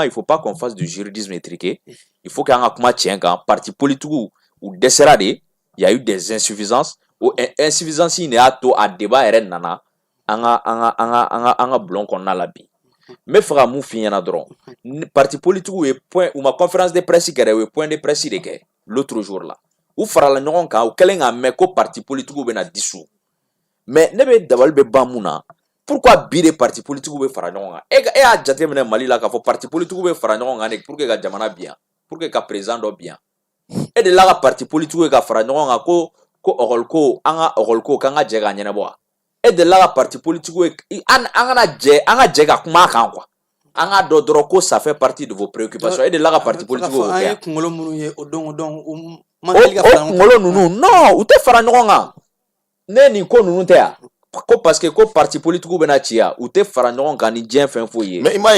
Speaker 11: il faut pas qu'on fasse du juridisme étriqué il faut qu'il y ait un parti politique ou desserade il y a eu des insuffisances ou insuffisances il y a à débat et nana anga blanc qu'on a la vie mais fera mou finir droit parti politique ou point ou ma conférence de presse qui est point de presse l'autre jour là ou fera la ɲɔgɔn kan ou kelen mais ko parti politique ou bena dissous mais ne be dabal be bamuna pourquoi bire parti politique ou be fara ɲɔgɔn kan e a jate mena Mali la ka fɔ parti politique ou be fara ɲɔgɔn kan pour que ka jamana bien pour que ka président do bien e de la ka parti politique ou ka fara ɲɔgɔn kan ko ɔkɔliko kan ka jɛ ka ɲɛnabɔ e de la ka parti politique ou an ka jɛ ka kuma kan quoi an ka dɔ dɔrɔn ko ça fait partie de vos préoccupations e de la ka parti politique ou non ou te fara ɲɔgɔn kan ne nin ko ninnu tɛ ya ko parce que ko parti politique bɛna ci ya u tɛ fara ɲɔgɔn kan ni diɲɛ fɛn foyi ye maintenant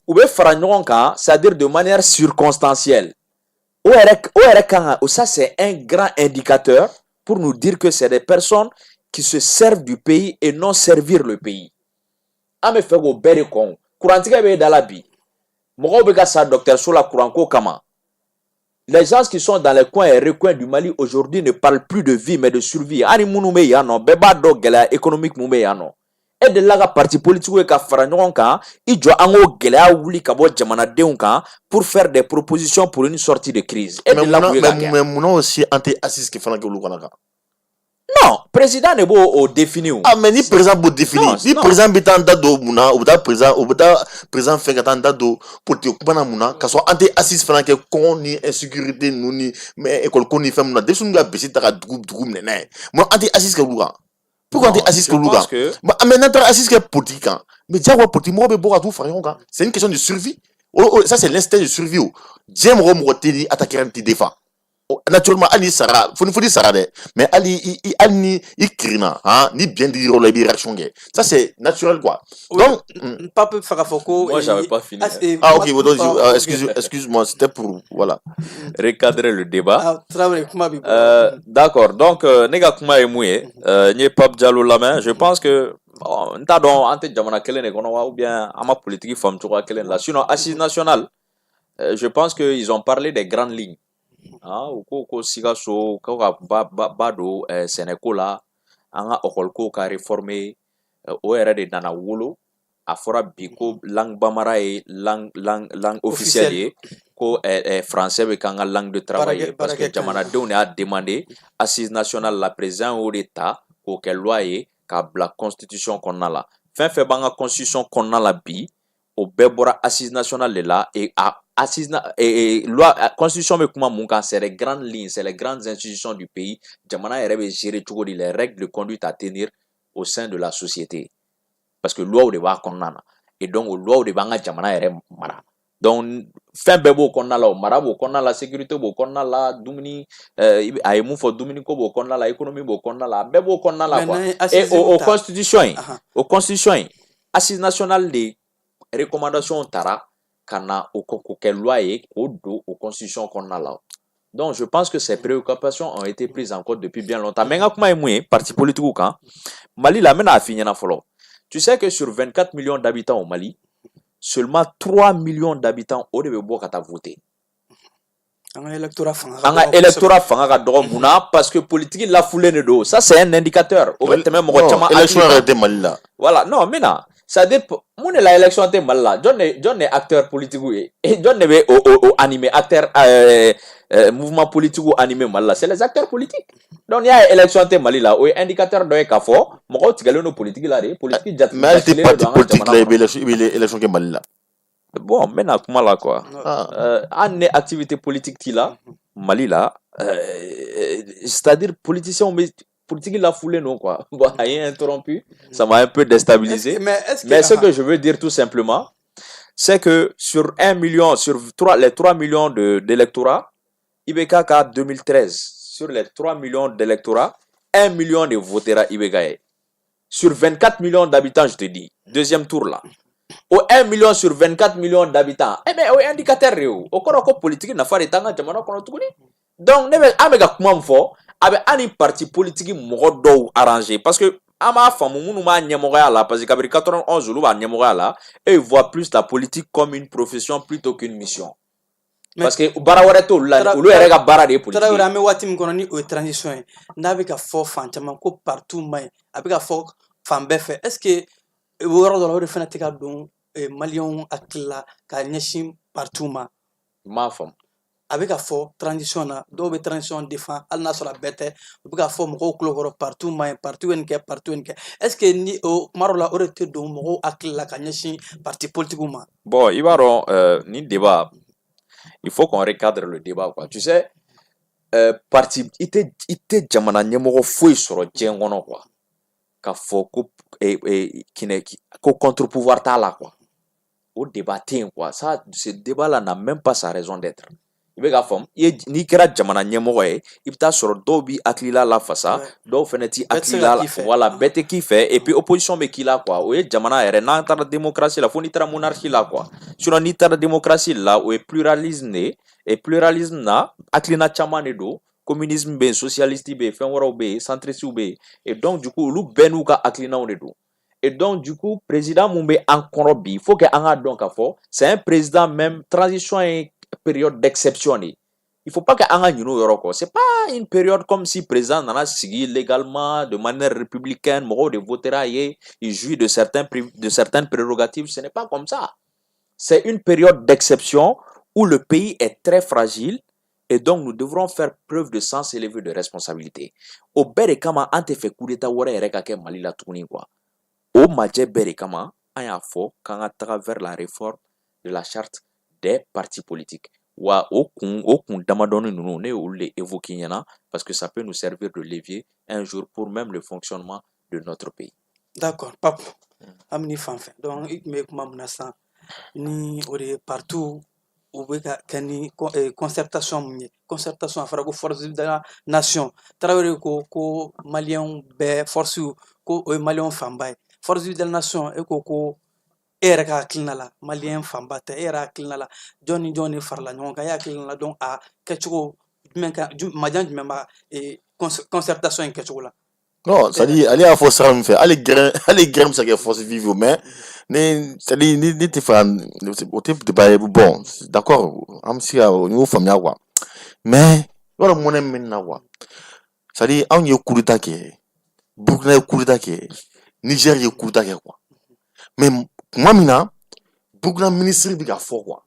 Speaker 11: u bɛ fara ɲɔgɔn kan c'est-à-dire de manière circonstancielle o yɛrɛ kan ça c'est un grand indicateur pour nous dire que c'est des personnes qui se servent du pays et non servir le pays an bɛ fɛ k'o bɛɛ de kɔn kurantigɛ bɛ da la bi mɔgɔw bɛ ka sa docteur so la kuranko kama. Les gens qui sont dans les coins et recoins du Mali aujourd'hui ne parlent plus de vie mais de survie. Ani mounoumé yano, beba do gela économique moumé yano. Et de là, parti politique ka fara ɲɔgɔn kan, i jɔ an k'o gɛlɛya wuli ka bɔ jamanadenw kan pour faire des propositions pour une sortie de crise. Et de là,
Speaker 10: mais munna aussi anti assise qui fana ke olu kana kan.
Speaker 11: Non, président ne b'o définir.
Speaker 10: Ah mais ni président b'o définir. Ni président bɛ taa n da don munna o bɛ taa président fɛn ka taa n da don politique kuma na munna ka sɔrɔ an tɛ assise fana kɛ kɔngɔ ni insécurité ninnu ni école ko ni fɛn mun na denmisɛnninw ka besi ta ka dugu minɛ n'a ye mun an tɛ assise kɛ olu kan. Pourquoi on dit assise kɛ olu kan? Mais n'an taara assise kɛ politique kan mais diyagoya politique mɔgɔ bɛ bɔ ka t'u fara ɲɔgɔn kan c'est une question de survie. Ça c'est l'instinct de survie o. Diɲɛ mɔgɔ tɛ ni attaquer n tɛ défend. Naturellement ali sara foni sara de mais ali ni kirina ni bien dire la réaction ça c'est naturel quoi donc
Speaker 3: Pape Farafoko
Speaker 11: moi j'avais pas fini
Speaker 10: ok excuse-moi c'était pour voilà
Speaker 11: recadrer le débat
Speaker 3: d'accord
Speaker 11: donc nega kuma emouye ni Pape Diallo la main je pense que nta don ante jamana kelen ne kono ou bien ama politique femme tu kelen là sinon assise nationale je pense que ils ont parlé des grandes lignes ko Sikaso ko ba do Sénégal la anga okolko ka réformer o yɛrɛ de nana wolo a fɔra bi ko langue bamara ye langue officielle ye ko français bɛ k'an ka langue de travail ye parce que jamanadenw de y'a demandé assise nationale la président o de ta k'o kɛ loi ye k'a bila constitution kɔnɔna la fɛn fɛn b'an ka constitution kɔnɔna la bi o bɛɛ bɔra assise nationale de la et loi constitution bɛ kuma mun kan c'est les grandes lignes, c'est les grandes institutions du pays. Jamana yɛrɛ bɛ gérer cogo di, les règles de conduite à tenir au sein de la société, parce que loi de b'a kɔnɔna na et donc o loi de b'an ka jamana yɛrɛ mara. Donc fɛn bɛɛ b'o kɔnɔna la, o mara b'o kɔnɔna la, sécurité b'o kɔnɔna la, dumuni a ye mun fɔ dumuni ko b'o kɔnɔna la, économie b'o kɔnɔna la, a bɛɛ b'o kɔnɔna la quoi. Et o constitution in assise nationale de recommandation tara ka na o kɛ loi ye k'o don o constitution kɔnɔna la. Donc je pense que ces préoccupations ont été prises en compte depuis bien longtemps. Mais n ka kuma ye mun ye parti politique kan Mali la n bɛna a f'i ɲɛna fɔlɔ. Tu sais que sur 24 millions d'habitants au Mali, seulement 3 millions d'habitants o de bɛ bɔ ka taa voter.
Speaker 3: An ka électorat
Speaker 11: fanga ka dɔgɔ mun na parce que politique lafulen de don. Ça c'est un indicateur. O bɛ tɛmɛ mɔgɔ caman
Speaker 10: élection yɛrɛ tɛ Mali la.
Speaker 11: Voilà, non maintenant c'est-à-dire mun de la élection tɛ Mali la, jɔn de acteur politique ye et jɔn de bɛ o animer acteur mouvement politique animé Mali la, c'est les acteurs politiques. Donc il y a élection tɛ Mali la, o ye indicateur dɔ ye k'a fɔ mɔgɔw tigɛlen don politique la de, politique jatigilen don an ka jamana kɔnɔ. Mais hali tɛ parti politique la i bɛ élection kɛ Mali la. Bon, maintenant kuma la quoi. An ne activité politique ti la Mali la, c'est-à-dire politiciens bɛ politique la foulée non quoi. Bon, a interrompu, ça m'a un peu déstabilisé. Mais ce que je veux dire tout simplement, c'est que sur 1 million, les 3 millions d'électorats, IBK 2013, sur les 3 millions d'électorats, 1 million de votera IBK. Sur 24 millions d'habitants, je te dis, deuxième tour là. Au 1 million sur 24 millions d'habitants, eh bien, au indicateur, au corps politique, n'a pas de temps à jamana kono tuguni. Donc, ne amega kuma fo, abe ani parti politique mɔgɔ dɔw arrangé parce que an b'a faamu minnu b'a ɲɛmɔgɔya la parce que kabiri 91 olu b'a ɲɛmɔgɔya la et ils voient plus la politique comme une profession plutôt qu'une mission. Parce que baara wɛrɛ t'olu la, olu yɛrɛ ka baara de ye politique.
Speaker 3: Tarawele an bɛ waati min kɔnɔ ni o ye transition ye n'a bɛ ka fɔ fan caman ko partout man ɲi a bɛ ka fɔ fan bɛɛ fɛ est ce que o yɔrɔ dɔ la o de fana tɛ ka don maliyɛnw hakili la ka ɲɛsin partout ma.
Speaker 11: n m'a faamu.
Speaker 3: A bɛ ka fɔ transition na dɔw bɛ transition défend hali n'a sɔrɔ a bɛɛ tɛ u bɛ ka fɔ mɔgɔw tulo kɔrɔ partout man ɲi partout ye nin kɛ partout ye nin kɛ est ce que ni o kuma dɔ la o de tɛ don mɔgɔw hakili la ka ɲɛsin parti politique ma.
Speaker 11: Bon i b'a dɔn ni débat il faut qu'on recadre le débat quoi. Tu sais parti i tɛ jamana ɲɛmɔgɔ foyi sɔrɔ diɲɛ kɔnɔ quoi ka fɔ ko contre pouvoir t'a la quoi. Au débat tɛ yen quoi. Ça ce débat là n'a même pas sa raison d'être. I bɛ ka faamu n'i kɛra jamana ɲɛmɔgɔ ye i bɛ taa sɔrɔ dɔw b'i hakilila lafasa dɔw fɛnɛ t'i hakilila voilà bɛɛ tɛ k'i fɛ et puis opposition bɛ k'i la quoi o ye jamana yɛrɛ n'an taara démocratie la fo n'i taara monarchie la quoi sinon n'i taara démocratie la o ye pluralisme de et pluralisme na hakilina caman de don communisme bɛ yen socialiste bɛ yen fɛn wɛrɛw bɛ yen centriste bɛ yen et donc du coup olu bɛɛ n'u ka hakilinaw de don. Et donc, du coup, président Moumbe en Korobi, il faut que anga donc à fort, c'est un président même transition et période d'exception. Il faut pas que anga nyuno yoroko. C'est pas une période comme si président nana sigui légalement de manière républicaine, moro de votera il jouit de certaines prérogatives. Ce n'est pas comme ça. C'est une période d'exception où le pays est très fragile. Et donc, nous devrons faire preuve de sens élevé de responsabilité. Au bere kama ante fait coup d'état wore ereka ke Mali la tourni quoi. Au majɛ bɛɛ de kama an y'a fɔ k'an ka taga vers la réforme de la charte des partis politiques wa o kun damadɔni ninnu ne y'olu de évoquer ɲɛna parce que ça peut nous servir de levier un jour pour même le fonctionnement de notre pays.
Speaker 3: D'accord Pape am ni fan fɛ donc i tun bɛ kuma min na sisan ni o de ye partout u bɛ ka kɛ ni concertation min ye concertation a fɔra ko force de la nation Tarawele ko maliyɛnw bɛɛ force ko o ye maliyɛnw fanba ye. Force de la nation e ko e yɛrɛ ka hakilina la maliyɛn fanba tɛ e yɛrɛ hakilina la jɔn ni jɔn de farala ɲɔgɔn kan e hakilina la donc a kɛcogo jumɛn kan majan jumɛn b'a concertation in kɛcogo la.
Speaker 10: Non, c'est-à-dire ale y'a fɔ sira min fɛ hali gɛrɛ bɛ se ka kɛ force vive mais c'est-à-dire ni tɛ fɛ o tɛ débat ye bon d'accord an bɛ se ka o y'o faamuya quoi mais yɔrɔ mɔnɛ min na quoi c'est-à-dire anw ye coup d'état kɛ Burkina ye coup d'état kɛ Niger ye coup d'état kɛ quoi mais kuma min na Burkina ministre bɛ ka fɔ quoi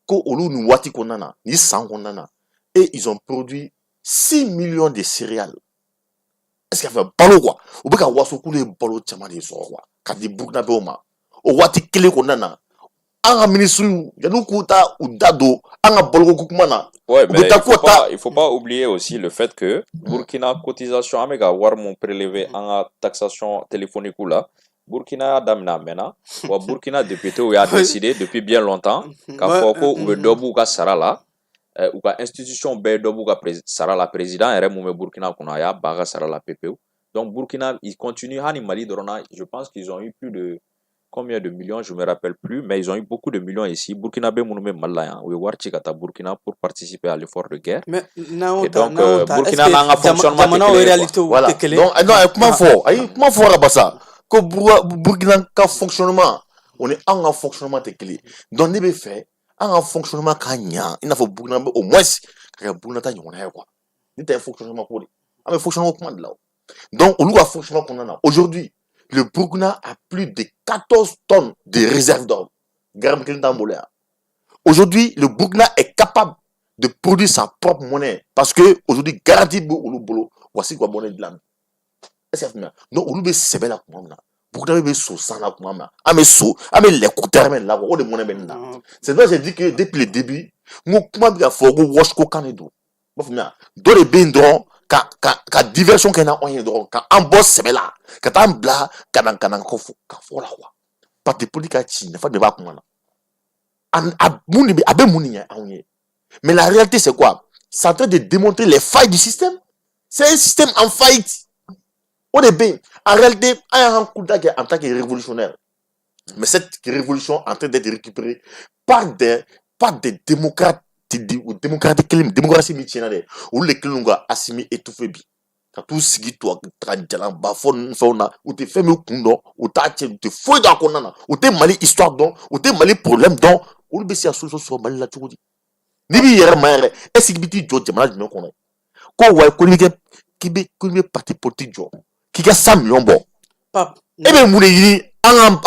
Speaker 10: ko olu nin waati kɔnɔna na ni san kɔnɔna na et ils ont produit 6 millions de céréales est-ce qu'il y a fait balo quoi ou bien qu'on voit ce coup les balo tellement des sorts quoi quand des Burkina Faso ma au wati kele qu'on a un ministre yanou kuta ou dado un balo kukumana.
Speaker 11: Ouais, mais il faut pas oublier aussi le fait que Burkina cotisation amega war mon prélevé en taxation téléphonique ou là Burkina damna mena ou Burkina député ou a décidé depuis bien longtemps qu'à foko ou dobu ka sarala ou ka institution be dobu ka sarala président et remoume Burkina kuna ya baga sarala PPU. Donc Burkina il continue hani Mali dorona, je pense qu'ils ont eu plus de combien de millions, je me rappelle plus, mais ils ont eu beaucoup de millions ici. Burkina be mounou Malaya, ou warchi kata Burkina pour participer à l'effort de guerre. Mais et donc Burkina n'a un fonctionnement
Speaker 10: voilà. Donc non, comment faut rabassa que Burkina ka fonctionnement, on est en fonctionnement de clé. Donc ne be fait en fonctionnement kanya, il faut Burkina au moins que Burkina ta yona quoi. Ni un fonctionnement pour lui. Ah mais fonctionnement comment là. Donc on a fonctionnement qu'on a aujourd'hui. Le Burkina a plus de 14 tonnes de réserves d'or. Aujourd'hui, le Burkina est capable de produire sa propre monnaie. Parce que aujourd'hui, garantie bolo, voici quoi monnaie de l'âme. Donc, on veut se là comme ça. Burkina veut se sans là comme ça. Ah mais les couteurs mais là, on de monnaie là. C'est là j'ai dit que depuis le début, nous comment bien faut que wash ko kanedo. Dans les bindrons ka diversion qu'on a on y donc en boss c'est là quand on bla quand kofu ka fola quoi pas de politique ne faut débat comment mais la réalité c'est quoi? C'est en train de démontrer les failles du système. C'est un système en faillite. Au début en réalité en tant que révolutionnaire, mais cette révolution est en train d'être récupérée par des démocrates démocratie mitienne où les clonga assimi étouffé bi quand tout ce qui toi traditionnel bafon fauna ou te fait me kundo ou ta te foi dans konana ou te mali histoire donc ou te mali problème donc ou le bessia solution sur mali la tchodi ni bi yer mare est-ce que biti jo jamana me kono ko wa ko ni ke parti politique jo ki ga 100 millions bon pap e be mule yiri anga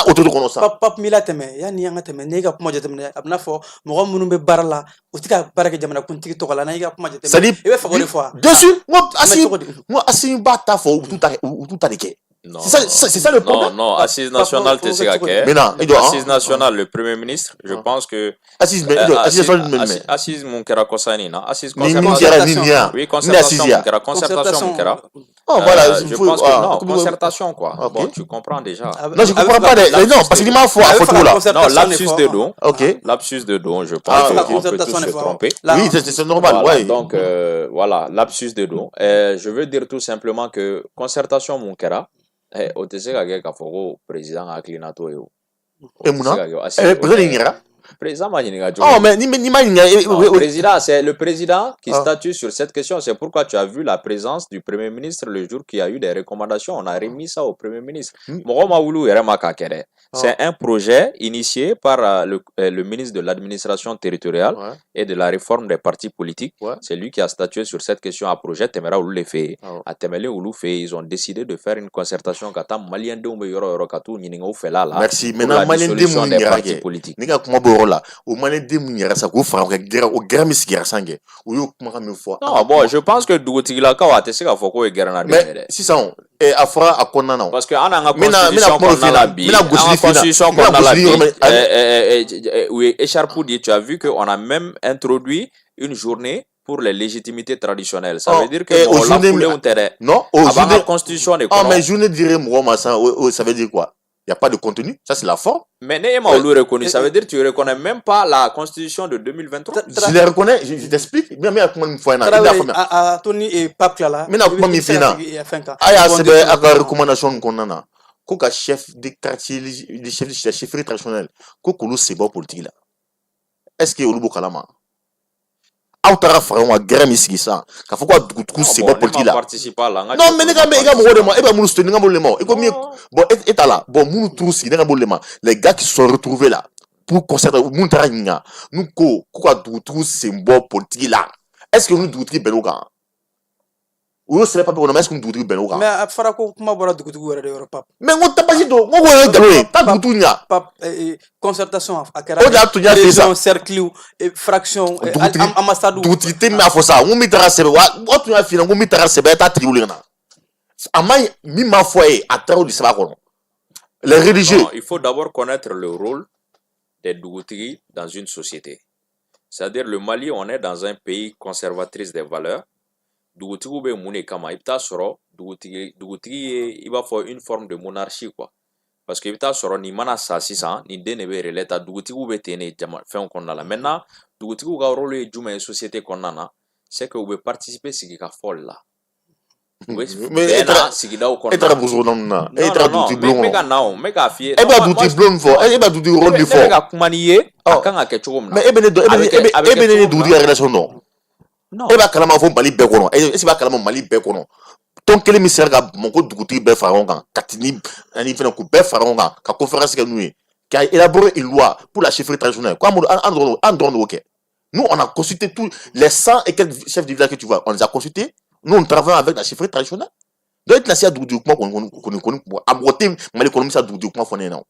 Speaker 10: auto de kono sa
Speaker 3: pap mila teme yani anga teme ne ga kuma jatemne abna fo mo munu be barala utika baraka jamana kuntiki to kala na ga kuma jatemne e be favori fois
Speaker 10: bien sûr moi asi bata fo tout ta deke.
Speaker 11: Non,
Speaker 10: c'est ça le problème.
Speaker 11: Non, assise nationale, tu sais qu'à assise nationale, le premier ministre, je pense que assise mon kera kosani na assise concertation. Oui, concertation mon kera concertation mon kera. Oh voilà, je pense que non, concertation quoi. Bon, tu comprends déjà.
Speaker 10: Non, je comprends pas non parce qu'il m'a faut à photo là.
Speaker 11: Non, lapsus de don.
Speaker 10: OK.
Speaker 11: Lapsus de don, je pense qu'on peut tous se tromper.
Speaker 10: Oui, c'est normal, ouais.
Speaker 11: Donc voilà, lapsus de don. Je veux dire tout simplement que concertation mon kera o te se ka kɛ k'a fɔ ko président hakilina t'o ye o.
Speaker 10: E mun na? Président ɲininka?
Speaker 11: Président m'a ɲininka cogo.
Speaker 10: Oh mais ni m'a ɲininka.
Speaker 11: Président, c'est le président qui statue sur cette question. C'est pourquoi tu as vu la présence du premier ministre le jour qu'il y a eu des recommandations. On a remis ça au premier ministre. Mɔgɔ ma wuli yɛrɛ ma k'a kɛ dɛ. C'est un projet initié par le ministre de l'administration territoriale et de la réforme des partis politiques. C'est lui qui a statué sur cette question à projet Temera Oulu fait. À Temele Oulu fait, ils ont décidé de faire une concertation kata malien de yoro katu ñininga fait là.
Speaker 10: Merci. Maintenant malien de des partis politiques. Ninga kuma bo la o malien de munyara sa ko fara o grami sigira sangue. O yo kuma ka me fois.
Speaker 11: Non, bon, je pense que Dougotigila ka wa te se ka foko e guerre na de.
Speaker 10: Mais si ça et afra akona na.
Speaker 11: Parce que ana nga constitution qu'on a la bi. Constitution qu'on a la vie, oui, écharpe, tu as vu qu'on a même introduit une journée pour les légitimités traditionnelles. Ça veut dire que on l'a foulé au terrain.
Speaker 10: Non,
Speaker 11: avant la constitution des
Speaker 10: colons. Mais journée dirait moi ça veut dire quoi? Il n'y a pas de contenu, ça c'est la forme.
Speaker 11: Mais Néhéma Oulu reconnu, ça veut dire que tu ne reconnais même pas la constitution de 2023.
Speaker 10: Je les reconnais, je t'explique. Mais comment il faut
Speaker 3: à Tony et Pape là.
Speaker 10: Mais comment il faut c'est la recommandation qu'on a. Koka chef de quartier, le chef de chefferie traditionnelle, Kokolo c'est bon politique là. Est-ce que Olubo Kalama? Autara frère wa guerre misigisa. Ka faut quoi du c'est bon politique là. Non mais les gars et ben moulu soutenir ngam et comme bon et là bon moulu tout si ngam les gars qui sont retrouvés là pour concerter moulu taringa nous quoi du tout c'est bon politique là. Est-ce que nous doutons beloga? Ou c'est pas pour nous est-ce que nous doutons beloga?
Speaker 3: Mais à farako kuma bora dukutu wera de Europe.
Speaker 10: Mais on t'a pas dit donc on va gagner pas du tout nya.
Speaker 3: Concertation à Kara. Cercle et fraction ambassade.
Speaker 10: Tout était mais à ça. On mettra c'est wa tu as fini on mettra c'est ta triulena. ma foi à travers du sabbat. Les religieux.
Speaker 11: Non, il faut d'abord connaître le rôle des Dougoutigui dans une société. C'est-à-dire le Mali, on est dans un pays conservatrice des valeurs. Dougoutigou be mune kama ibta soro Dougoutigui il va faire une forme de monarchie quoi. Parce que ibta soro ni mana sa sisan ni dene be relata Dougoutigou be tene jama fen konna la. Maintenant Dougoutigou ga rôle est juma société konna na c'est que vous pouvez participer sigi ka folle là.
Speaker 10: Mais etra buzo namna etra duti blongo
Speaker 11: mega fie
Speaker 10: eba duti blongo fo eba duti rôle fo
Speaker 11: mega kumaniye akanga ke chogom
Speaker 10: mais ebene duti relation non eba kalama fo Mali be kono esi ba kalama Mali be kono ton kele misère ga moko duti be faronga katini ani fena ku be faronga ka conférence que nous qui a élaboré une loi pour la chefferie traditionnelle quoi en droit OK nous on a consulté tous les 100 et quelques chefs de village que tu vois on les a consultés. Nous, on travaille avec la chefferie traditionnelle. Donc, la CIA doukouman qu'on a broté, mais l'économie, ça doukouman qu'on est là.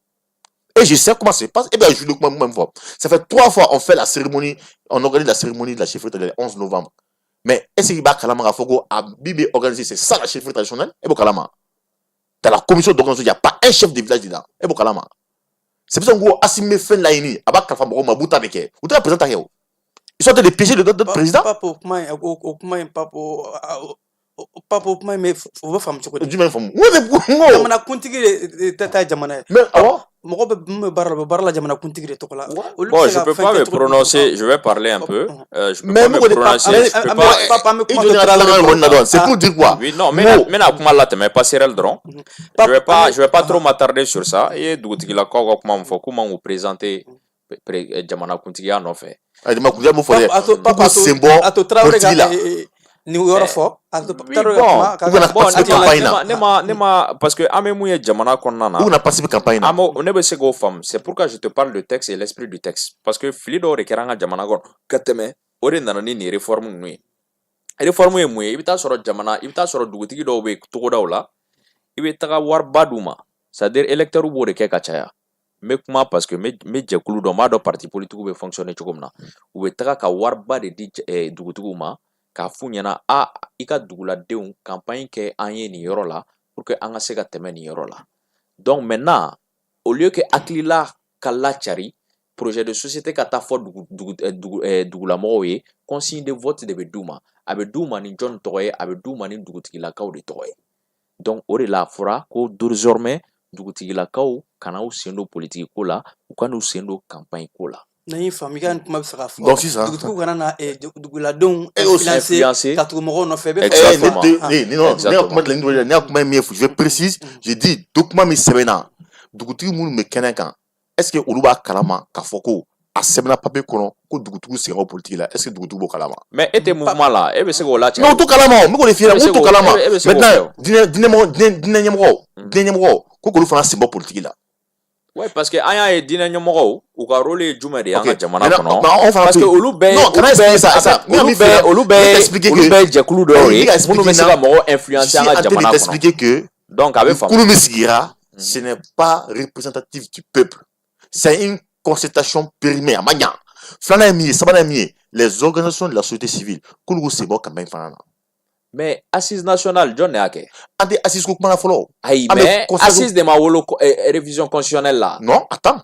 Speaker 10: Et je sais comment ça se passe. Et bien, je le doukouman même fois. Ça fait 3 fois on fait la cérémonie, on organise la cérémonie de la chefferie traditionnelle le 11 novembre. Mais est-ce qu'il y a Kalama Rafogo à Bibi organisé, c'est ça la chefferie traditionnelle? Et bon, Kalama. Dans la commission d'organisation, il n'y a pas un chef de village dedans. Et bon, Kalama. C'est pour ça qu'on a assimilé Fen Laini, Abak Kalfambo, Mabouta avec elle. Vous avez présenté à ils sont des péchés de notre président.
Speaker 3: Pas pour moi, mais faut pas faire
Speaker 10: du même femme. Oui, mais
Speaker 3: jamana kuntigi tata jamana.
Speaker 10: Mais
Speaker 3: moko be barla jamana kuntigi to kola.
Speaker 11: Bon, je peux pas me prononcer, je vais parler un peu. Je peux pas me prononcer.
Speaker 10: C'est pour dire quoi?
Speaker 11: Oui, non, mais kuma la mais pas Cyril Dron. Je vais pas trop m'attarder sur ça. Et doutigi la ko kuma mfo kuma vous présenter jamana kuntigi en fait.
Speaker 10: C'est bon.
Speaker 3: Ni yoro fo
Speaker 11: parce que amemouye jamana konnana
Speaker 10: on a participé campagne
Speaker 11: amo ne be sego fam c'est pourquoi je te parle de texte et l'esprit du texte parce que filido rekeranga jamana gon kateme ore nanani ni réforme nui réforme mouye ibita soro jamana ibita soro dugutigi do be togodaw la ibita war baduma c'est-à-dire électeur ou bore ke kachaya mais comment parce que me jekulu do ma do parti politique be fonctionner chogomna ou betaka ka war ba de dugutigu ma ka fu ɲɛna i ka duguladenw campagne kɛ an ye nin yɔrɔ la pour que an ka se ka tɛmɛ nin yɔrɔ la donc maintenant au lieu que hakilila ka lacari projet de société ka taa fɔ dugulamɔgɔw ye consigne de vote de bɛ d'u ma a bɛ d'u ma ni jɔn tɔgɔ ye a bɛ d'u ma ni dugutigilakaw de tɔgɔ ye donc o de la fɔra ko désormais dugutigilakaw kana u sen don politique ko la u ka n'u sen don campagne ko la
Speaker 3: nani famiga kuma bisa ka fɔ
Speaker 10: donc sisan
Speaker 3: dugutugu kana na duguladenw influencer ka tugu mɔgɔw nɔfɛ bɛ
Speaker 10: je précise je dis document min sɛbɛnna dugutigi minnu bɛ kɛnɛ kan est-ce que olu b'a kalama k'a fɔ ko a sɛbɛnna papier kɔnɔ ko dugutigiw sɛgɛnna politique la est-ce que dugutigiw b'o kalama
Speaker 11: mais e tɛ mouvement la e bɛ se k'o lacɛ
Speaker 10: mais o t'o kalama o n bɛ k'o de f'i ɲɛna o t'o kalama maintenant diinɛ ɲɛmɔgɔ ko k'olu fana sen bɔ politique la.
Speaker 11: Oui, parce que an y'a ye diinɛ ɲɛmɔgɔw u ka rôle ye jumɛn de ye an ka jamana kɔnɔ parce que olu bɛɛ jɛkulu dɔw ye minnu bɛ se ka mɔgɔw influencer an ka jamana kɔnɔ donc a bɛ faamu
Speaker 10: kulu min sigira ce n'est pas représentatif du peuple c'est une concertation périmée a ma ɲa filanan ye min ye sabanan ye min ye les organisations de la société civile k'olu k'u sen bɔ campagne fana na.
Speaker 11: mais assise nationale jɔn de y'a kɛ
Speaker 10: an tɛ assise ko kuma la fɔlɔ
Speaker 11: ayi mais assise de ma wolo révision constitutionnelle la
Speaker 10: non attends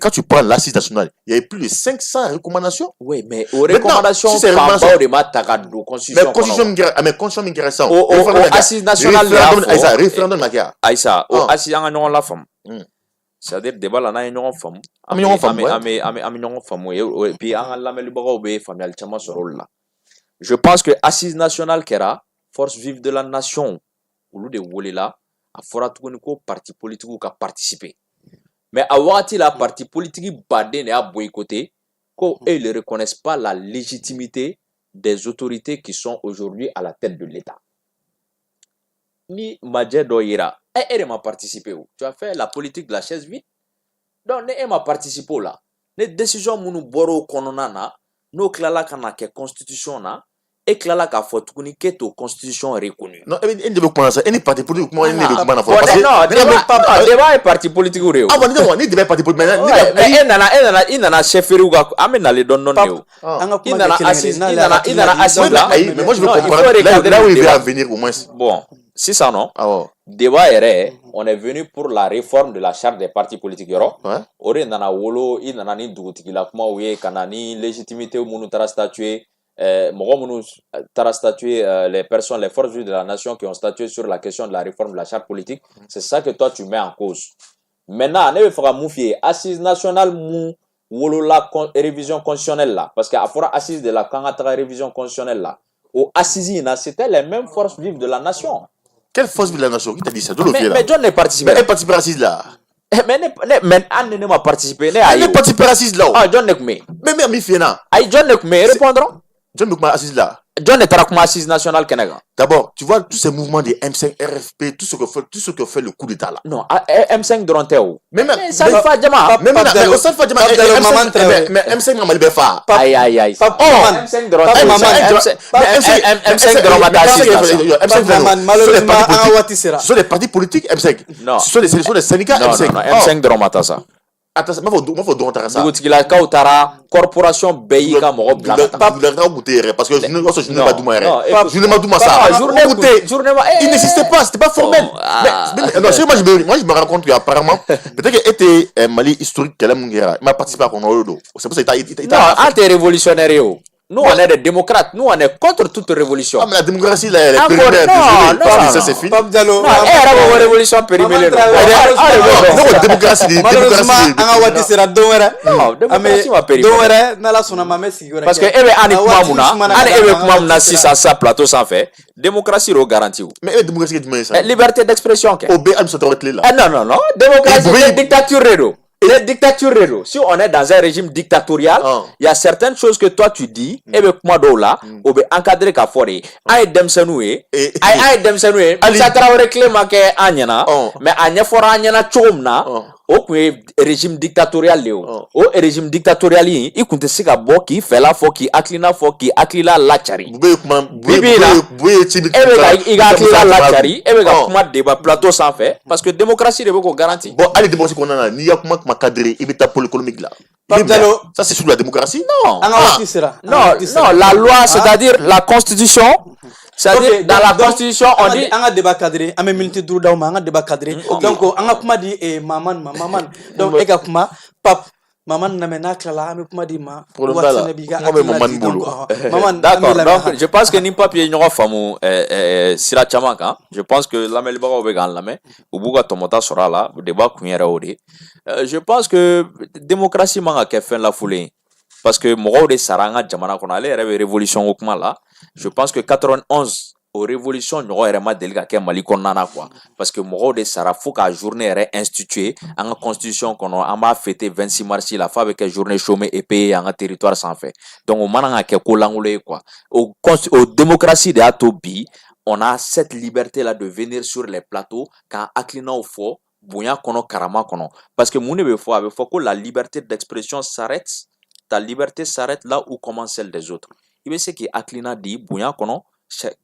Speaker 10: quand tu prends l'assise nationale il y a plus de 500 recommandations.
Speaker 11: Oui mais aux recommandations fanbaw de ma ta ka don constitution
Speaker 10: mais constitution min kɛra sisan
Speaker 11: o assise nationale de y'a fɔ
Speaker 10: référendum ma kɛ
Speaker 11: ayisa o assise an ka ɲɔgɔn la faamu c'est-à-dire débat la n'an ye ɲɔgɔn faamu an bɛ ɲɔgɔn faamu et puis an ka lamɛnibagaw bɛ faamuyali caman sɔrɔ olu la. Je pense que assise nationale kɛra force vive de la nation olu de welela a fɔra tuguni ko parti politique ka participer mais a wagati la parti politique baden de y'a boycotté ko ils ne reconnaissent pas la légitimité des autorités qui sont aujourd'hui à la tête de l'État. Ni majɛ dɔ yira e de ma participer o tu as fait la politique de la chaise vide donc ne ma participer o la ne décision minnu bɔra o kɔnɔna na n'o tilala ka na kɛ constitution na et tilala k'a fɔ tuguni k'e t'o constitution reconnue.
Speaker 10: Non, e de bɛ kuma sa, e ni parti politique kuma e ne bɛ kuma na fɔlɔ.
Speaker 11: Parce que non, débat est parti politique de.
Speaker 10: Ah bon, ni débat parti politique
Speaker 11: mais il nana chefferie ka an bɛ nale dɔɔni dɔɔni de. Il nana assise là.
Speaker 10: Mais moi je veux comprendre là où il veut en venir au moins.
Speaker 11: Bon, si ça non. Débat yɛrɛ, on est venu pour la réforme de la charte des partis politiques yɔrɔ. O de nana wolo, i nana ni dugutigila kumaw ye, ka na ni légitimité minnu taara statuer. Mɔgɔ minnu taara statuer les personnes, les forces vives de la nation qui ont statué sur la question de la réforme de la charte politique. C'est ça que toi tu mets en cause. Maintenant, ne bɛ fɛ ka mun f'i ye, assise nationale mun wolola révision constitutionnelle là, parce que a fɔra assise de la kan ka taga révision constitutionnelle là. Au assise in na, c'était les mêmes forces vives de la nation.
Speaker 10: Quelle force vive de la nation? Qui t'a dit ça?
Speaker 11: Mais John n'est participé.
Speaker 10: Mais elle participe à l'assise là.
Speaker 11: Mais Anne ne m'a participé.
Speaker 10: Elle participe à l'assise là.
Speaker 11: Ah, John n'est que mais.
Speaker 10: Mais mi fiena.
Speaker 11: Aïe, John n'est que mais répondront.
Speaker 10: John n'est que assise là.
Speaker 11: John n'est pas comme assise nationale Canada.
Speaker 10: D'abord, tu vois tous ces mouvements des M5, RFP, tout ce que fait le coup d'État là.
Speaker 11: Non, M5 Doronteo.
Speaker 10: Mais
Speaker 11: ça ne fait jamais.
Speaker 10: Mais M5 m'a libéré fa.
Speaker 11: Aïe. M5 Doronteo. M5
Speaker 3: Doronteo. Malheureusement,
Speaker 10: ce sont des partis politiques M5.
Speaker 11: Non.
Speaker 10: Ce sont des syndicats M5.
Speaker 11: M5 Doronteo ça.
Speaker 10: Attends, ma faut donc ça.
Speaker 11: Dugutigila ka utara corporation beyi ka mɔgɔ bila ka
Speaker 10: taa. Pas goûter parce que je ne pas douma je ne pas douma ça. Il n'existait pas, c'était pas formel. Non, c'est moi je me rends compte qu'apparemment peut-être que était Mali historique qu'elle m'a participé à Konodo. C'est pour ça qu'il
Speaker 11: était anti-révolutionnaire. Nous, on est des démocrates. Nous, on est contre toute révolution.
Speaker 10: Ah, mais la démocratie, là, elle est
Speaker 11: périmée. Non,
Speaker 10: ça c'est fini.
Speaker 11: Non, elle est une révolution périmée.
Speaker 10: Non, démocratie.
Speaker 3: Malheureusement, on va dire que
Speaker 11: non, démocratie va périmée. Parce que, Ebe Kumamuna, si ça, ça plateau sans fait, démocratie est garantie.
Speaker 10: Mais démocratie, c'est ça.
Speaker 11: Liberté d'expression. Non. Démocratie, c'est dictature. Les dictatures, si on est dans un régime dictatorial, il y a certaines choses que toi tu dis, et bien comment là, on va encadrer qu'à faire. Aïe demsenoué, ça travaille clément que Agnana, mais Agnana fera Agnana chomna. Au régime dictatorial au régime dictatorial il compte se ka bɔ k'i fɛla fɔ k'i hakilila lacari bibi na i ka hakilila lacari e bɛ ka kuma débat plateau sanfɛ parce que démocratie de bɛ k'o garantie.
Speaker 10: Bon allez démocratie qu'on a n'i y'a kuma cadré i bɛ taa pôle économique là. Ça c'est sous la démocratie?
Speaker 11: Non, la loi, c'est-à-dire la constitution. C'est-à-dire dans la constitution on dit
Speaker 3: on a débat cadré, on a minute droit on a débat cadré. Donc on a kuma dit maman. Donc eka kuma pap maman na mena kala on kuma dit ma.
Speaker 11: D'accord. Donc je pense que ni papier ɲɔgɔn faamu sira caman kan. Je pense que lamɛnbagaw bɛ k'an lamɛn u b'u ka tɔmɔta sɔrɔ a la débat kun yɛrɛ o de. Je pense que démocratie man ka kɛ fɛn lafulen parce que mɔgɔw de sara an ka jamana kɔnɔ ale yɛrɛ bɛ révolution ko kuma la. Je pense que 91 au révolution ɲɔgɔn yɛrɛ ma deli ka kɛ Mali kɔnɔna na quoi parce que mɔgɔw de sara fo ka journée yɛrɛ instituée an ka constitution kɔnɔ an b'a fêter 26 mars la f'a bɛ kɛ journée chômée et payée an ka territoire sanfɛ donc o mana ka kɛ ko lankolon ye quoi o démocratie de y'a to bi on a cette liberté là de venir sur les plateaux k'an hakilinaw fɔ bonya kɔnɔ karama kɔnɔ parce que mun de bɛ fɔ a bɛ fɔ ko la liberté d'expression s'arrête ta liberté s'arrête là où commence celle des autres i bɛ se k'i hakilina di bonya kɔnɔ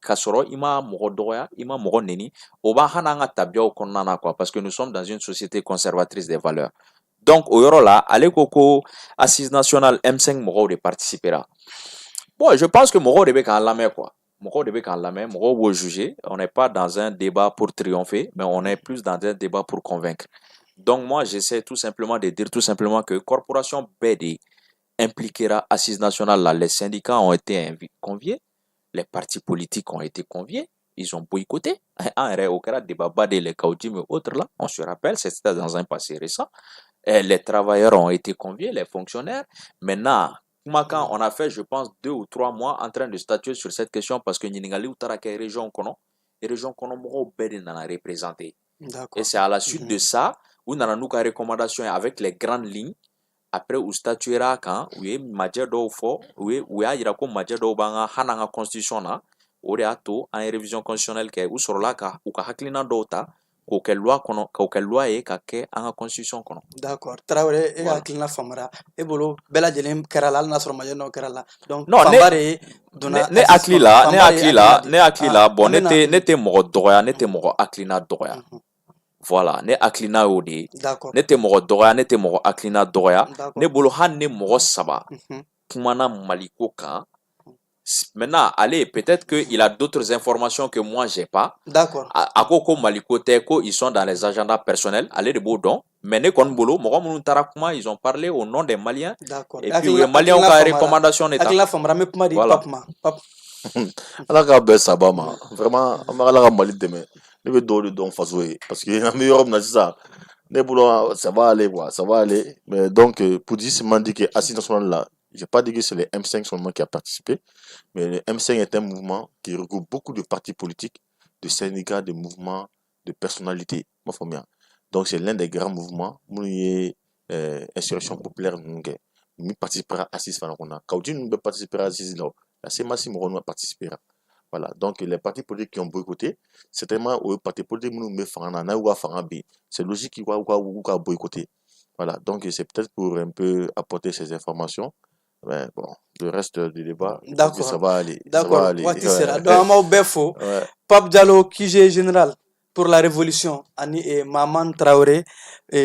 Speaker 11: ka sɔrɔ i ma mɔgɔ dɔgɔya i ma mɔgɔ neni o b'a hana an ka tabiyaw kɔnɔna na quoi parce que nous sommes dans une société conservatrice des valeurs donc au yɔrɔ la ale ko assise nationale M5 mɔgɔw de participera bon je pense que mɔgɔw de bɛ k'an lamɛn quoi mɔgɔw de bɛ k'an lamɛn mɔgɔw b'o juger on n'est pas dans un débat pour triompher mais on est plus dans un débat pour convaincre donc moi j'essaie tout simplement de dire tout simplement que corporation bɛɛ de impliquera assise nationale là les syndicats ont été conviés. Les partis politiques ont été conviés, ils ont boycotté. En réalité, débat les Kaoudim et autres là, on se rappelle, c'était dans un passé récent. Les travailleurs ont été conviés, les fonctionnaires. Maintenant, quand on a fait, je pense, 2 ou 3 mois en train de statuer sur cette question parce que Ningali ou Taraka région kono, et région kono moro beden en a représenté. Et c'est à la suite de ça où on a nous recommandation avec les grandes lignes. Après u statuera kan u ye majɛ dɔw fɔ u y'a yira ko majɛ dɔw b'an ka hana an ka constitution na o de y'a to an ye révision constitutionnelle kɛ u sɔrɔla ka u ka hakilina dɔw ta k'o kɛ loi kɔnɔ k'o kɛ loi ye ka kɛ an ka constitution kɔnɔ.
Speaker 3: D'accord. Traoré e hakilina faamara e bolo bɛɛ lajɛlen kɛra la hali n'a sɔrɔ majorité kɛra la donc fanba de donna
Speaker 11: ne hakili la bon ne tɛ mɔgɔ dɔgɔya ne tɛ mɔgɔ hakilina dɔgɔya. Voilà, ne hakilina y'o de ye.
Speaker 3: D'accord.
Speaker 11: Ne tɛ mɔgɔ dɔgɔya ne tɛ mɔgɔ hakilina dɔgɔya. Ne bolo hali ne mɔgɔ 3 kumana Mali ko kan. Maintenant, allez, peut-être qu'il a d'autres informations que moi, j'ai pas.
Speaker 3: D'accord.
Speaker 11: À quoi Mali côté, ils sont dans les agendas personnels, allez de Baudon. Mais ne kon bolo, ils ont parlé au nom des Maliens.
Speaker 3: D'accord.
Speaker 11: Et puis les Maliens ont une recommandation d'État.
Speaker 3: Voilà.
Speaker 10: ala ka bɛɛ saba ma vraiment an bɛ ala ka Mali dɛmɛ ne bɛ dɔw de dɔn faso ye parce que an bɛ yɔrɔ min na sisan ne bolo ça va aller quoi, ça va aller. Mais donc pour dire seulement dit que Assise nationale là, j'ai pas dit que c'est le M5 seulement qui a participé, mais le M5 est un mouvement qui regroupe beaucoup de partis politiques, de syndicats, de mouvements, de personnalités. Donc c'est l'un des grands mouvements où il y a insurrection populaire qui participera à Assise Fanakona. Quand tu ne peux participer à Assise là, la CMAC Morono participera. Voilà, donc les partis politiques qui ont boycotté, c'est tellement aux partis politiques qui ont c'est logique qu'ils vont boycotter. Voilà, donc c'est peut-être pour un peu apporter ces informations. Mais bon, le reste du débat, ça va aller.
Speaker 3: D'accord, Pape Diallo, qui est général pour la révolution, Ani Maman Traoré,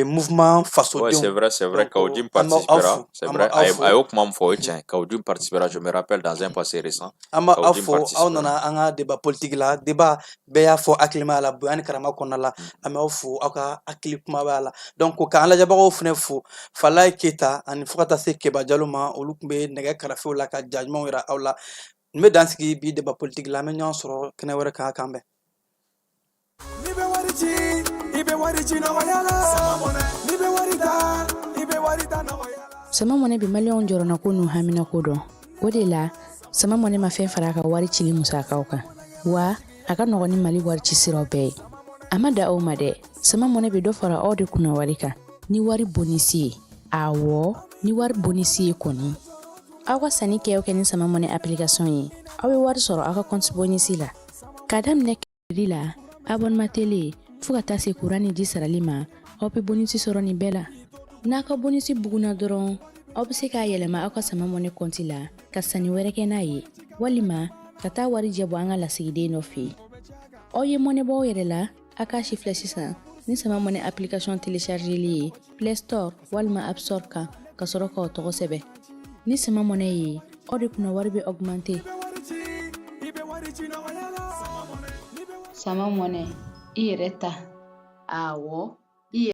Speaker 3: mouvement face au
Speaker 11: c'est vrai, Kaoudim participera. C'est vrai, Ayokman Foïtien, Kaoudim participera, je me rappelle dans un passé récent.
Speaker 3: Kaoudim participera. On a un débat politique là, débat Béa Fo Aklima la Bouane Karama Konala, Amaofo, Aka Aklipma Bala. Donc, quand la Jabaro Fnefo, Falai Keta, and Fokata Se Keba Jaloma, Olukbe, Nega Karafo, Laka, Jajmo, Aula, Medanski, bi débat politique là, mais non, sur Kenawara Kambe.
Speaker 12: Sama mone bi malion jorona ko nu hamina ko don o de la sama mone ma fen fara ka wari cili musaka o kan wa aka no ni mali wari ci siro be amada o made sama mone bi do fara o de kuna wari ka ni wari bonisi awo ni wari bonisi koni awa sani ke o ken sama mone application yi awe wari soro aka compte bonisi la kadam ne la abon mateli fuka tase kurani di saralima opi bonisi soro ni bela naka bonisi buguna doron obse ka yelema aka sama mone konti la kasani wereke na yi walima kata wari jebo anga la sigide no fi oye mone bo yerela aka shifle sisa ni sama mone application télécharger li Play Store walma App Store ka kasoro ko to sebe ni sama mone yi odi kuna warbe augmenter
Speaker 13: sama mone ireta awo